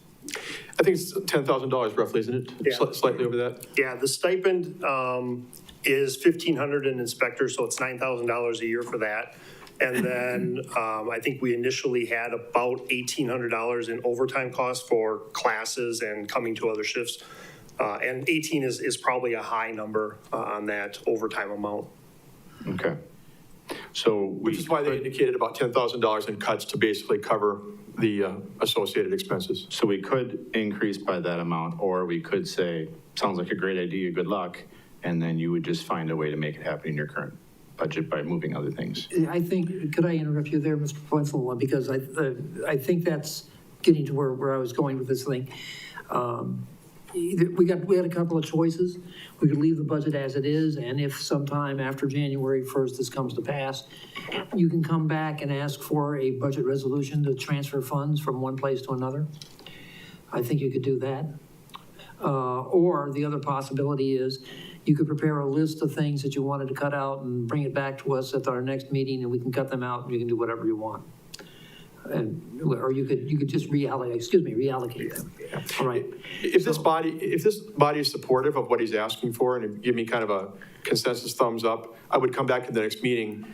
I think it's $10,000 roughly, isn't it? Yeah. Slightly over that. Yeah, the stipend is $1,500 in inspector, so it's $9,000 a year for that. And then I think we initially had about $1,800 in overtime costs for classes and coming to other shifts. And 18 is probably a high number on that overtime amount. Okay. So Which is why they indicated about $10,000 in cuts to basically cover the associated expenses. So we could increase by that amount, or we could say, sounds like a great idea, good luck, and then you would just find a way to make it happen in your current budget by moving other things. I think, could I interrupt you there, Mr. Wenzel? Because I think that's getting to where I was going with this thing. We had a couple of choices. We could leave the budget as it is, and if sometime after January 1st this comes to pass, you can come back and ask for a budget resolution to transfer funds from one place to another. I think you could do that. Or the other possibility is you could prepare a list of things that you wanted to cut out and bring it back to us at our next meeting, and we can cut them out, and you can do whatever you want. Or you could just reallocate them. All right. If this body is supportive of what he's asking for and give me kind of a consensus thumbs up, I would come back to the next meeting,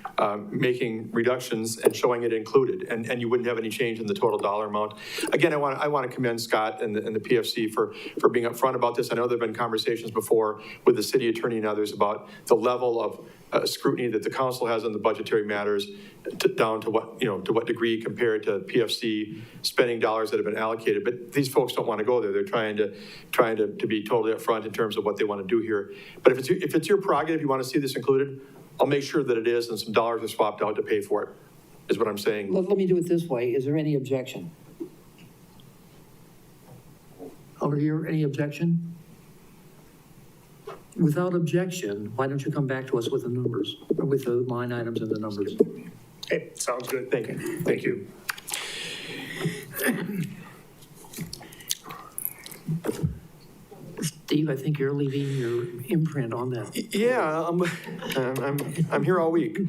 making reductions and showing it included, and you wouldn't have any change in the total dollar amount. Again, I want to commend Scott and the PFC for being upfront about this. I know there've been conversations before with the city attorney and others about the level of scrutiny that the council has on the budgetary matters down to what, to what degree compared to PFC spending dollars that have been allocated. But these folks don't want to go there. They're trying to be totally upfront in terms of what they want to do here. But if it's your prerogative, you want to see this included, I'll make sure that it is, and some dollars are swapped out to pay for it, is what I'm saying. Let me do it this way. Is there any objection? Over here, any objection? Without objection, why don't you come back to us with the numbers, or with the line items and the numbers? Okay, sounds good. Thank you. Thank you. Steve, I think you're leaving your imprint on that. Yeah, I'm here all week.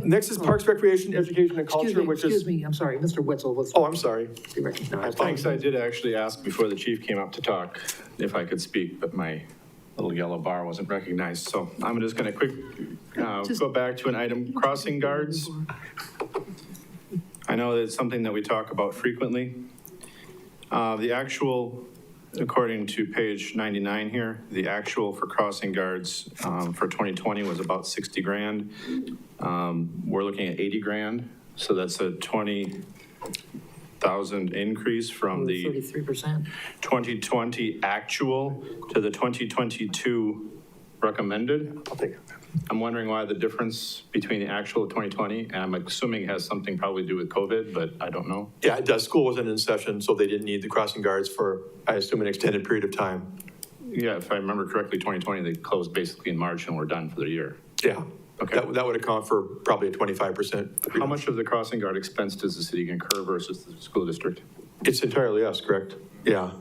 Next is Parks, Recreation, Education, and Culture, which is. Excuse me, I'm sorry, Mr. Wetzel was. Oh, I'm sorry. Be recognized. Thanks, I did actually ask before the chief came up to talk if I could speak, but my little yellow bar wasn't recognized. So I'm just going to go back to an item, crossing guards. I know that's something that we talk about frequently. The actual, according to page 99 here, the actual for crossing guards for 2020 was about 60 grand. We're looking at 80 grand. So that's a 20,000 increase from the 33%. 2020 actual to the 2022 recommended. I'll take it. I'm wondering why the difference between the actual 2020, and I'm assuming it has something probably to do with COVID, but I don't know. Yeah, it does. School wasn't in session, so they didn't need the crossing guards for, I assume, an extended period of time. Yeah, if I remember correctly, 2020, they closed basically in March and we're done for the year. Yeah. Okay. That would account for probably a 25%. How much of the crossing guard expense does the city incur versus the school district? It's entirely us, correct? Yeah.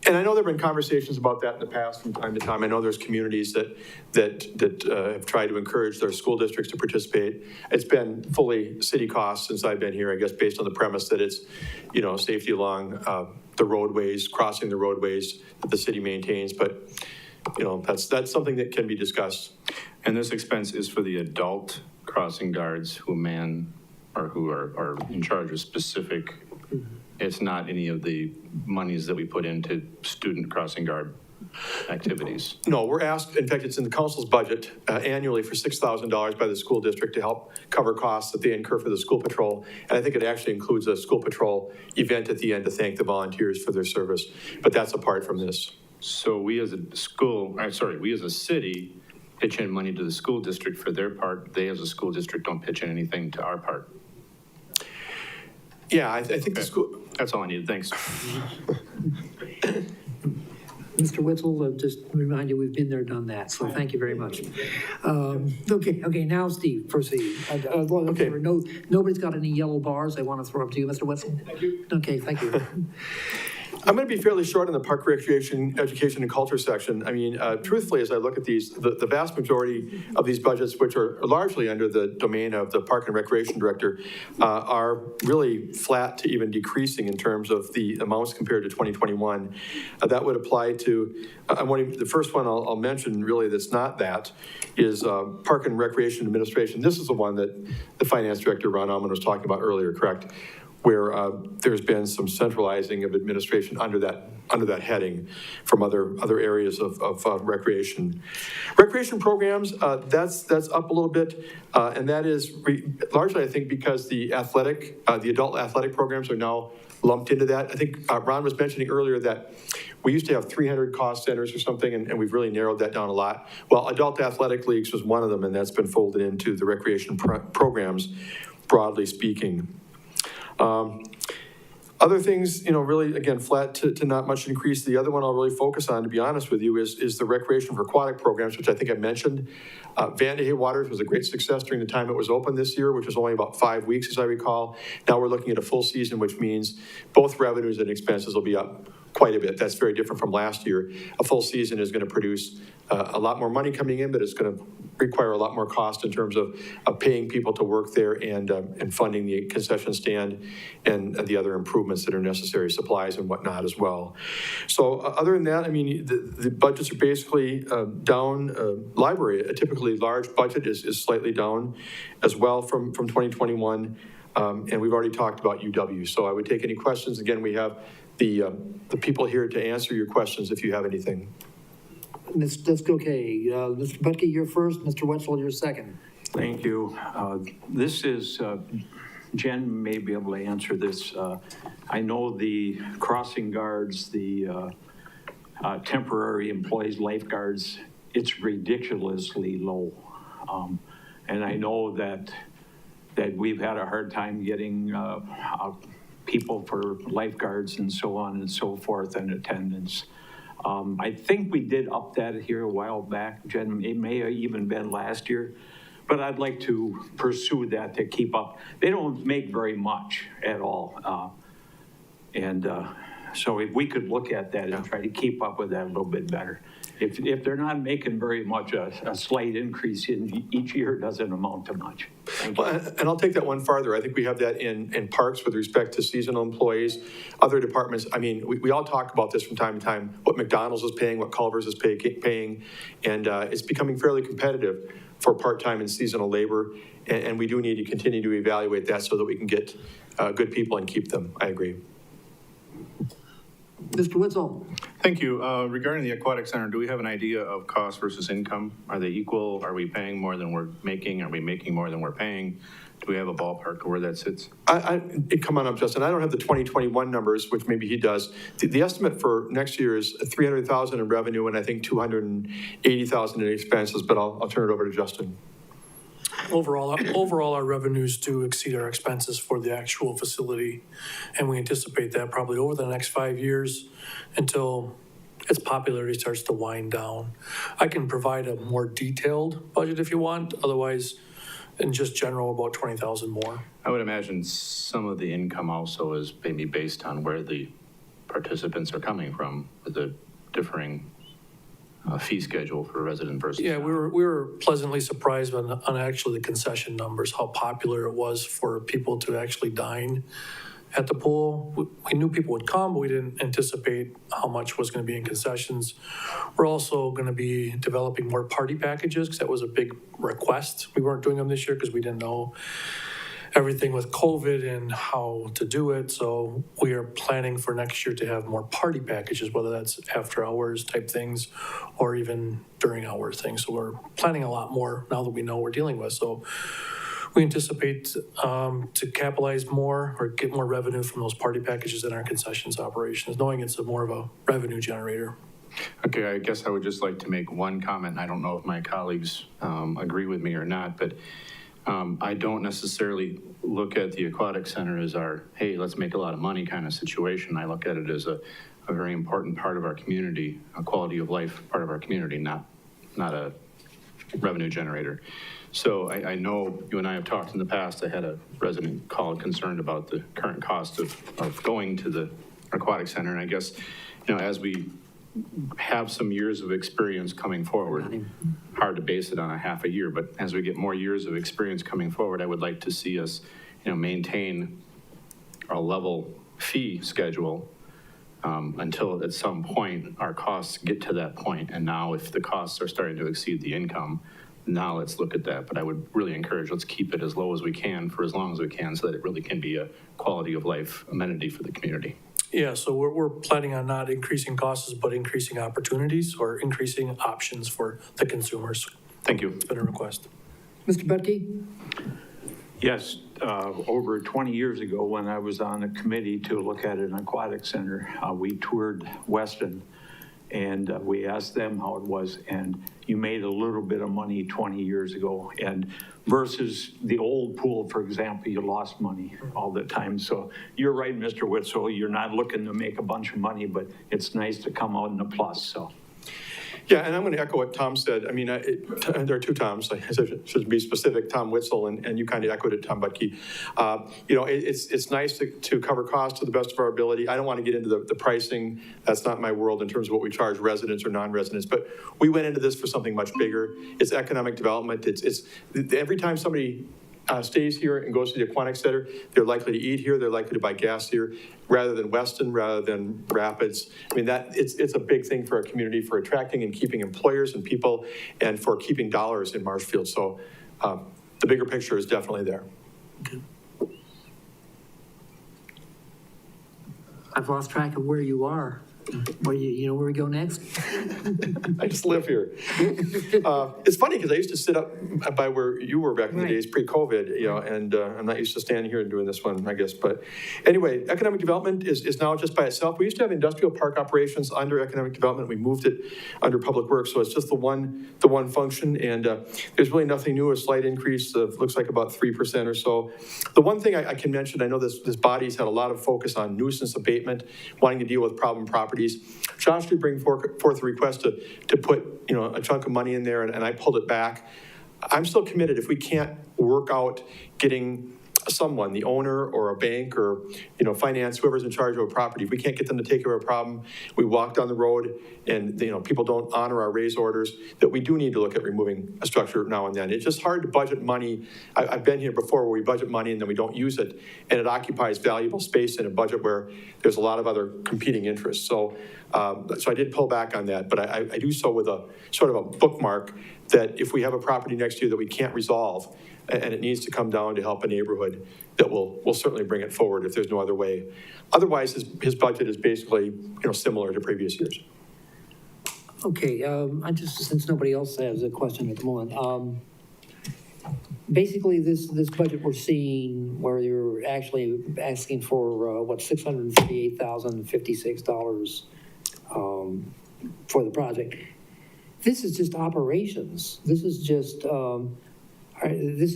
And I know there have been conversations about that in the past from time to time. I know there's communities that have tried to encourage their school districts to participate. It's been fully city costs since I've been here, I guess, based on the premise that it's, safety along the roadways, crossing the roadways that the city maintains. But, that's something that can be discussed. And this expense is for the adult crossing guards who man or who are in charge of specific. It's not any of the monies that we put into student crossing guard activities. No, we're asked, in fact, it's in the council's budget annually for $6,000 by the school district to help cover costs that they incur for the school patrol. And I think it actually includes a school patrol event at the end to thank the volunteers for their service. But that's apart from this. So we as a city pitch in money to the school district for their part. They as a school district don't pitch in anything to our part. Yeah, I think the school. That's all I needed. Thanks. Mr. Wetzel, just remind you, we've been there, done that, so thank you very much. Okay, now Steve, proceed. Okay. Nobody's got any yellow bars they want to throw up to you, Mr. Wetzel? Thank you. Okay, thank you. I'm going to be fairly short on the Park, Recreation, Education, and Culture section. I mean, truthfully, as I look at these, the vast majority of these budgets, which are largely under the domain of the Park and Recreation Director, are really flat to even decreasing in terms of the amounts compared to 2021. That would apply to, the first one I'll mention really that's not that is Park and Recreation Administration. This is the one that the Finance Director, Ron Allman, was talking about earlier, correct? Where there's been some centralizing of administration under that heading from other areas of recreation. Recreation programs, that's up a little bit, and that is largely, I think, because the adult athletic programs are now lumped into that. I think Ron was mentioning earlier that we used to have 300 cost centers or something, and we've really narrowed that down a lot. Well, adult athletic leagues was one of them, and that's been folded into the recreation programs, broadly speaking. Other things, really, again, flat to not much increase. The other one I'll really focus on, to be honest with you, is the recreation for aquatic programs, which I think I mentioned. Van de Hey Waters was a great success during the time it was open this year, which was only about 5 weeks, as I recall. Now we're looking at a full season, which means both revenues and expenses will be up quite a bit. That's very different from last year. A full season is going to produce a lot more money coming in, but it's going to require a lot more cost in terms of paying people to work there and funding the concession stand and the other improvements that are necessary, supplies and whatnot as well. So other than that, I mean, the budgets are basically down. Library, a typically large budget, is slightly down as well from 2021. And we've already talked about UW. So I would take any questions. Again, we have the people here to answer your questions if you have anything. That's okay. Mr. Butke, you're first. Mr. Wetzel, you're second. Thank you. This is, Jen may be able to answer this. I know the crossing guards, the temporary employees, lifeguards, it's ridiculously low. And I know that we've had a hard time getting people for lifeguards and so on and so forth and attendance. I think we did up that here a while back, Jen, it may have even been last year, but I'd like to pursue that to keep up. They don't make very much at all. So if we could look at that and try to keep up with that a little bit better. If they're not making very much, a slight increase in each year doesn't amount to much. Thank you. Well, and I'll take that one farther. I think we have that in parks with respect to seasonal employees, other departments. I mean, we all talk about this from time to time, what McDonald's is paying, what Culver's is paying, and it's becoming fairly competitive for part-time and seasonal labor, and we do need to continue to evaluate that so that we can get good people and keep them. I agree. Mr. Wetzel? Thank you. Regarding the Aquatic Center, do we have an idea of cost versus income? Are they equal? Are we paying more than we're making? Are we making more than we're paying? Do we have a ballpark of where that sits? Come on up, Justin. I don't have the 2021 numbers, which maybe he does. The estimate for next year is $300,000 in revenue and I think $280,000 in expenses, but I'll turn it over to Justin. Overall, our revenues do exceed our expenses for the actual facility, and we anticipate that probably over the next 5 years until its popularity starts to wind down. I can provide a more detailed budget if you want, otherwise, in just general, about 20,000 more. I would imagine some of the income also is maybe based on where the participants are coming from, with the differing fee schedule for resident versus. Yeah, we were pleasantly surprised on actually the concession numbers, how popular it was for people to actually dine at the pool. We knew people would come, but we didn't anticipate how much was going to be in concessions. We're also going to be developing more party packages because that was a big request. We weren't doing them this year because we didn't know everything with COVID and how to do it. So we are planning for next year to have more party packages, whether that's after hours type things or even during hours things. So we're planning a lot more now that we know what we're dealing with. So we anticipate to capitalize more or get more revenue from those party packages in our concessions operations, knowing it's more of a revenue generator. Okay, I guess I would just like to make one comment. I don't know if my colleagues agree with me or not, but I don't necessarily look at the Aquatic Center as our, hey, let's make a lot of money kind of situation. I look at it as a very important part of our community, a quality of life part of our community, not a revenue generator. So I know you and I have talked in the past. I had a resident call concerned about the current cost of going to the Aquatic Center. And I guess, as we have some years of experience coming forward, hard to base it on a half a year, but as we get more years of experience coming forward, I would like to see us, maintain a level fee schedule until at some point our costs get to that point. And now if the costs are starting to exceed the income, now let's look at that. But I would really encourage, let's keep it as low as we can for as long as we can so that it really can be a quality of life amenity for the community. Yeah, so we're planning on not increasing costs, but increasing opportunities or increasing options for the consumers. Thank you. It's been a request. Mr. Butke? Yes, over 20 years ago, when I was on a committee to look at an aquatic center, we toured Weston, and we asked them how it was, and you made a little bit of money 20 years ago, and versus the old pool, for example, you lost money all the time. So you're right, Mr. Witzel, you're not looking to make a bunch of money, but it's nice to come out in a plus, so. Yeah, and I'm going to echo what Tom said. I mean, there are two Toms. I should be specific, Tom Witzel, and you kind of echoed it, Tom Butke. It's nice to cover costs to the best of our ability. I don't want to get into the pricing. That's not my world in terms of what we charge residents or non-residents. But we went into this for something much bigger. It's economic development. It's every time somebody stays here and goes to the Aquatic Center, they're likely to eat here, they're likely to buy gas here, rather than Weston, rather than Rapids. I mean, it's a big thing for our community, for attracting and keeping employers and people, and for keeping dollars in Marshfield. So the bigger picture is definitely there. Okay. I've lost track of where you are. Well, you know where we go next? I just live here. It's funny because I used to sit up by where you were back in the Right. days, pre-COVID, you know, and I'm not used to standing here and doing this one, I guess. But anyway, economic development is now just by itself. We used to have industrial park operations under economic development. We moved it under public works, so it's just the one function. And there's really nothing new, a slight increase of, looks like about 3% or so. The one thing I can mention, I know this body's had a lot of focus on nuisance abatement, wanting to deal with problem properties. Josh did bring forth a request to put, you know, a chunk of money in there, and I pulled it back. I'm still committed. If we can't work out getting someone, the owner or a bank or, you know, finance, whoever's in charge of a property, if we can't get them to take care of a problem, we walk down the road and, you know, people don't honor our raise orders, that we do need to look at removing a structure now and then. It's just hard to budget money. I've been here before where we budget money and then we don't use it, and it occupies valuable space in a budget where there's a lot of other competing interests. So I did pull back on that, but I do so with a sort of a bookmark that if we have a property next to you that we can't resolve, and it needs to come down to help a neighborhood, that we'll certainly bring it forward if there's no other way. Otherwise, his budget is basically, you know, similar to previous years. Okay, since nobody else has a question at the moment, basically this budget we're seeing where you're actually asking for, $638,056 for the project. This is just operations. This is just, this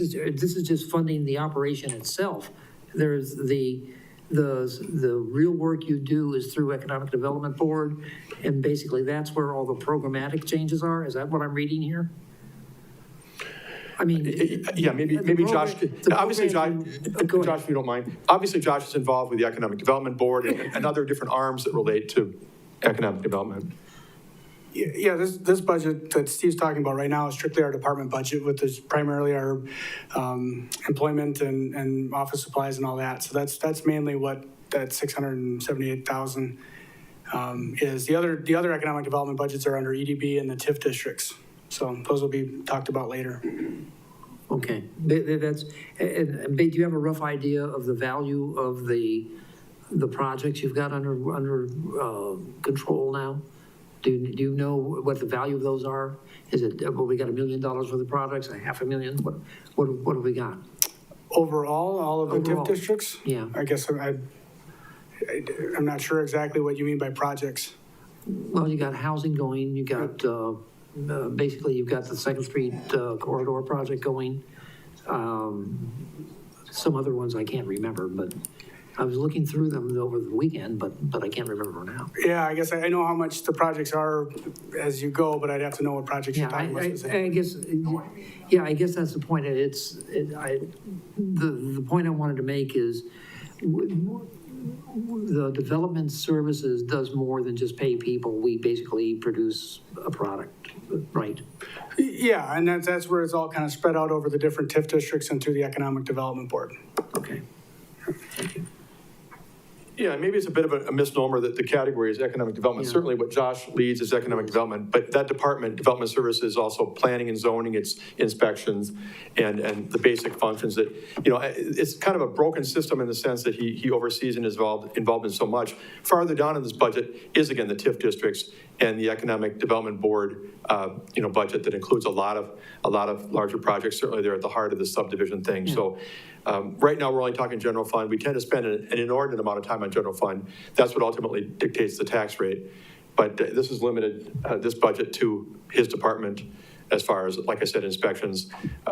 is just funding the operation itself. There's the real work you do is through Economic Development Board, and basically that's where all the programmatic changes are. Is that what I'm reading here? I mean, yeah, maybe Josh, obviously Josh, if you don't mind, obviously Josh is involved with the Economic Development Board and other different arms that relate to economic development. Yeah, this budget that Steve's talking about right now is strictly our department budget, with this primarily our employment and office supplies and all that. So that's mainly what that 678,000 is. The other economic development budgets are under EDB and the TIF districts. So those will be talked about later. okay, do you have a rough idea of the value of the projects you've got under control now? Do you know what the value of those are? Is it, well, we got $1 million worth of products, $500,000? What have we got? Overall, all of the TIF districts? Yeah. I guess I'm not sure exactly what you mean by projects. Well, you got housing going, you got, basically you've got the 2nd Street corridor project going. Some other ones I can't remember, but I was looking through them over the weekend, but I can't remember now. Yeah, I guess I know how much the projects are as you go, but I'd have to know what projects you're talking about. I guess that's the point. The point I wanted to make is the development services does more than just pay people. We basically produce a product, right? Yeah, and that's where it's all kind of spread out over the different TIF districts and through the Economic Development Board. Okay. Thank you. Yeah, maybe it's a bit of a misnomer that the category is economic development. Yeah. Certainly what Josh leads is economic development, but that department, development services, is also planning and zoning, it's inspections and the basic functions that, you know, it's kind of a broken system in the sense that he oversees and is involved in so much. Farther down in this budget is, again, the TIF districts and the Economic Development Board, you know, budget that includes a lot of larger projects. Certainly they're at the heart of the subdivision thing. Yeah. So right now we're only talking general fund. We tend to spend an inordinate amount of time on general fund. That's what ultimately dictates the tax rate. But this is limited, this budget, to his department as far as, like I said, inspections,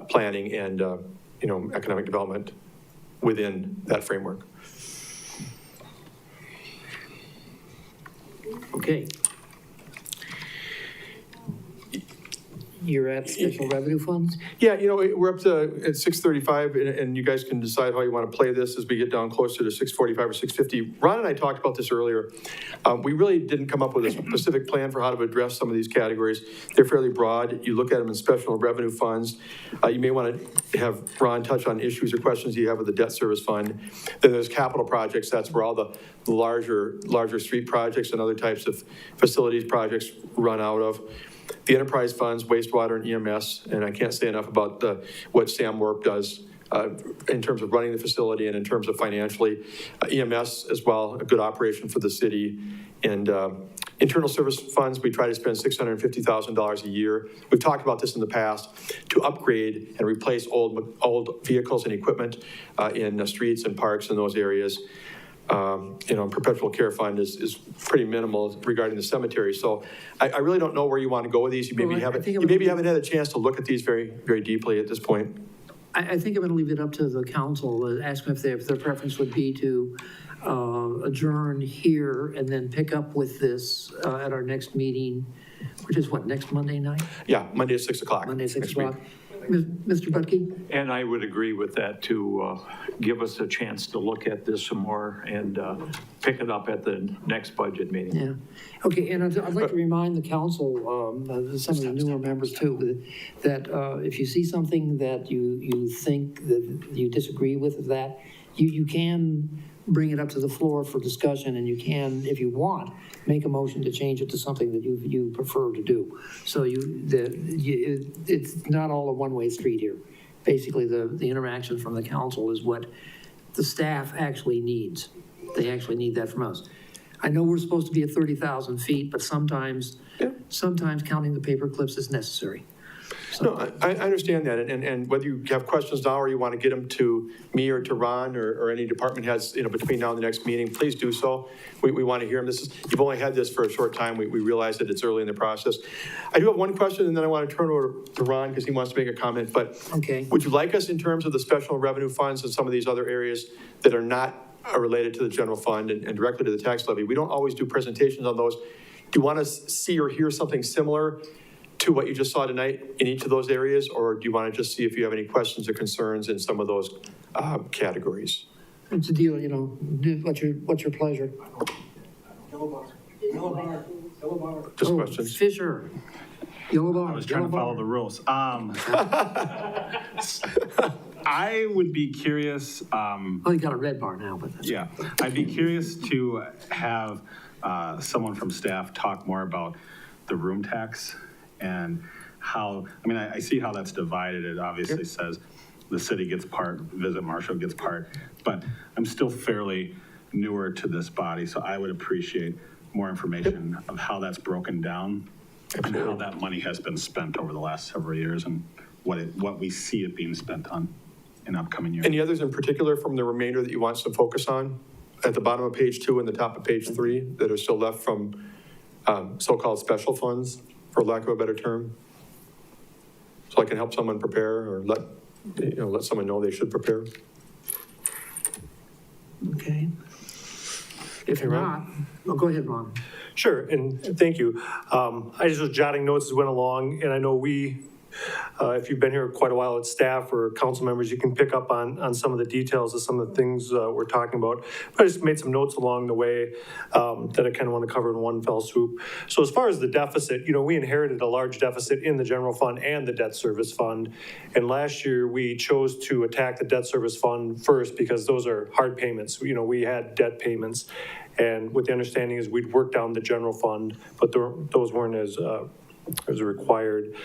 planning, and, you know, economic development within that framework. Okay. You're at special revenue funds? Yeah, you know, we're up to at 635, and you guys can decide how you want to play this as we get down closer to 645 or 650. Ron and I talked about this earlier. We really didn't come up with a specific plan for how to address some of these categories. They're fairly broad. You look at them in special revenue funds. You may want to have Ron touch on issues or questions you have with the debt service fund. Then there's capital projects. That's where all the larger street projects and other types of facilities projects run out of. The enterprise funds, wastewater and EMS, and I can't say enough about what Sam Warp does in terms of running the facility and in terms of financially. EMS as well, a good operation for the city, And internal service funds, we try to spend $650,000 a year. We've talked about this in the past, to upgrade and replace old vehicles and equipment in the streets and parks in those areas. Perpetual care fund is pretty minimal regarding the cemetery. So I really don't know where you want to go with these. You maybe haven't had a chance to look at these very, very deeply at this point. I think I'm going to leave it up to the council, ask them if their preference would be to adjourn here and then pick up with this at our next meeting, which is what, next Monday night? Yeah, Monday at 6 o'clock. Monday at 6 next week. o'clock. Mr. Butke? And I would agree with that, to give us a chance to look at this some more and pick it up at the next budget meeting. Yeah. Okay, and I'd like to remind the council, some of the newer members too, that if you see something that you think that you disagree with, that you can bring it up to the floor for discussion, and you can, if you want, make a motion to change it to something that you prefer to do. So it's not all a one-way street here. Basically, the interaction from the council is what the staff actually needs. They actually need that from us. I know we're supposed to be at 30,000 feet, but sometimes counting the paper clips is necessary. No, I understand that, and whether you have questions now or you want to get them to me or to Ron or any department heads, between now and the next meeting, please do so. We want to hear them. You've only had this for a short time. We realize that it's early in the process. I do have one question, and then I want to turn over to Ron because he wants to make a comment. But okay, would you like us, in terms of the special revenue funds and some of these other areas that are not related to the general fund and directly to the tax levy? We don't always do presentations on those. Do you want to see or hear something similar to what you just saw tonight in each of those areas, or do you want to just see if you have any questions or concerns in some of those categories? it's a deal, what's your pleasure? Just questions. Fisher. Yellow bar. I was trying to follow the rules. I would be curious. You got a red bar now, but that's Yeah, I'd be curious to have someone from staff talk more about the room tax and how, I see how that's divided. It obviously says the city gets part, Visit Marshall gets part, but I'm still fairly newer to this body, so I would appreciate more information of how that's broken down and how that money has been spent over the last several years and what we see it being spent on in upcoming years. Any others in particular from the remainder that you want some focus on? At the bottom of page 2 and the top of page 3 that are still left from so-called special funds, for lack of a better term? So I can help someone prepare or let someone know they should prepare. okay. If not, go ahead, Ron. Sure, and thank you. I just was jotting notes as we went along, and I know if you've been here quite a while at staff or council members, you can pick up on some of the details of some of the things we're talking about. But I just made some notes along the way that I kind of want to cover in one fell swoop. So as far as the deficit, we inherited a large deficit in the general fund and the debt service fund. And last year, we chose to attack the debt service fund first because those are hard payments. We had debt payments. And with the understanding is we'd work down the general fund, but those weren't as required.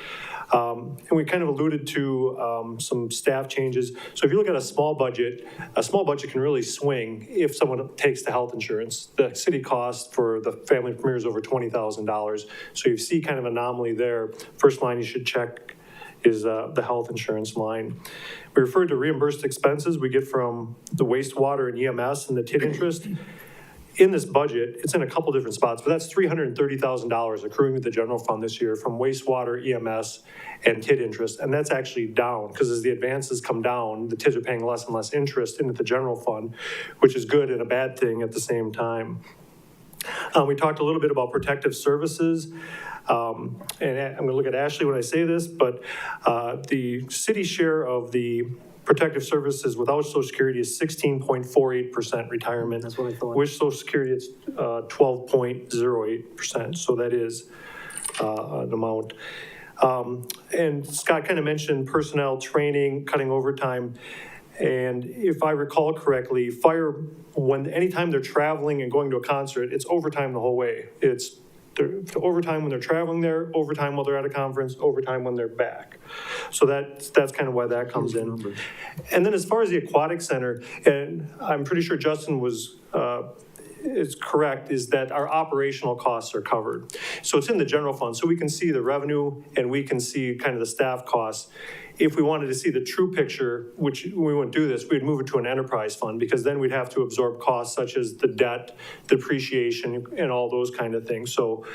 And we kind of alluded to some staff changes. So if you look at a small budget can really swing if someone takes the health insurance. The city cost for the family premier is over $20,000. So you see kind of anomaly there. First line you should check is the health insurance line. We referred to reimbursed expenses we get from the wastewater and EMS and the TID interest. In this budget, it's in a couple different spots, but that's $330,000 accruing to the general fund this year from wastewater, EMS, and TID interest. And that's actually down because as the advances come down, the TIDs are paying less and less interest into the general fund, which is good and a bad thing at the same time. We talked a little bit about protective services. And I'm going to look at Ashley when I say this, but the city share of the protective services without Social Security is 16.48% retirement. That's what I thought. With Social Security, it's 12.08%. So that is an amount. And Scott kind of mentioned personnel training, cutting overtime. And if I recall correctly, fire, anytime they're traveling and going to a concert, it's overtime the whole way. It's overtime when they're traveling there, overtime while they're at a conference, overtime when they're back. So that's kind of why that comes in. And then as far as the Aquatic Center, and I'm pretty sure Justin was is correct is that our operational costs are covered. So it's in the general fund, so we can see the revenue and we can see kind of the staff costs. If we wanted to see the true picture, which we wouldn't do this, we'd move it to an enterprise fund, because then we'd have to absorb costs such as the debt, depreciation, and all those kind of things. So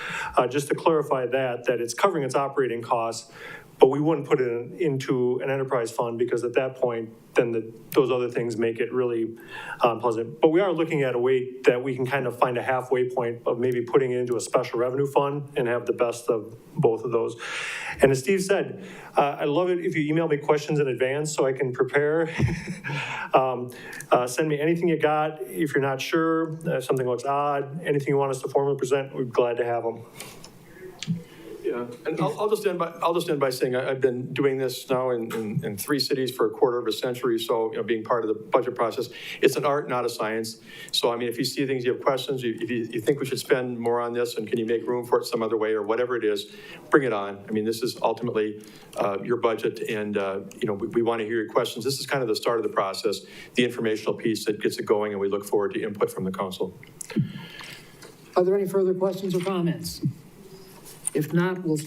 just to clarify that it's covering its operating costs, but we wouldn't put it into an enterprise fund, because at that point, then those other things make it really pleasant. But we are looking at a way that we can kind of find a halfway point of maybe putting it into a special revenue fund and have the best of both of those. And as Steve said, I love it if you email me questions in advance so I can prepare. Send me anything you got. If you're not sure, if something looks odd, anything you want us to formally present, we're glad to have them. Yeah, and I'll just end by saying I've been doing this now in 3 cities for a quarter of a century, so, being part of the budget process. It's an art, not a science. So, I mean, if you see things, you have questions, if you think we should spend more on this, and can you make room for it some other way, or whatever it is, bring it on. I mean, this is ultimately your budget, and, we want to hear your questions. This is kind of the start of the process, the informational piece that gets it going, and we look forward to input from the council. Are there any further questions or comments? If not, we'll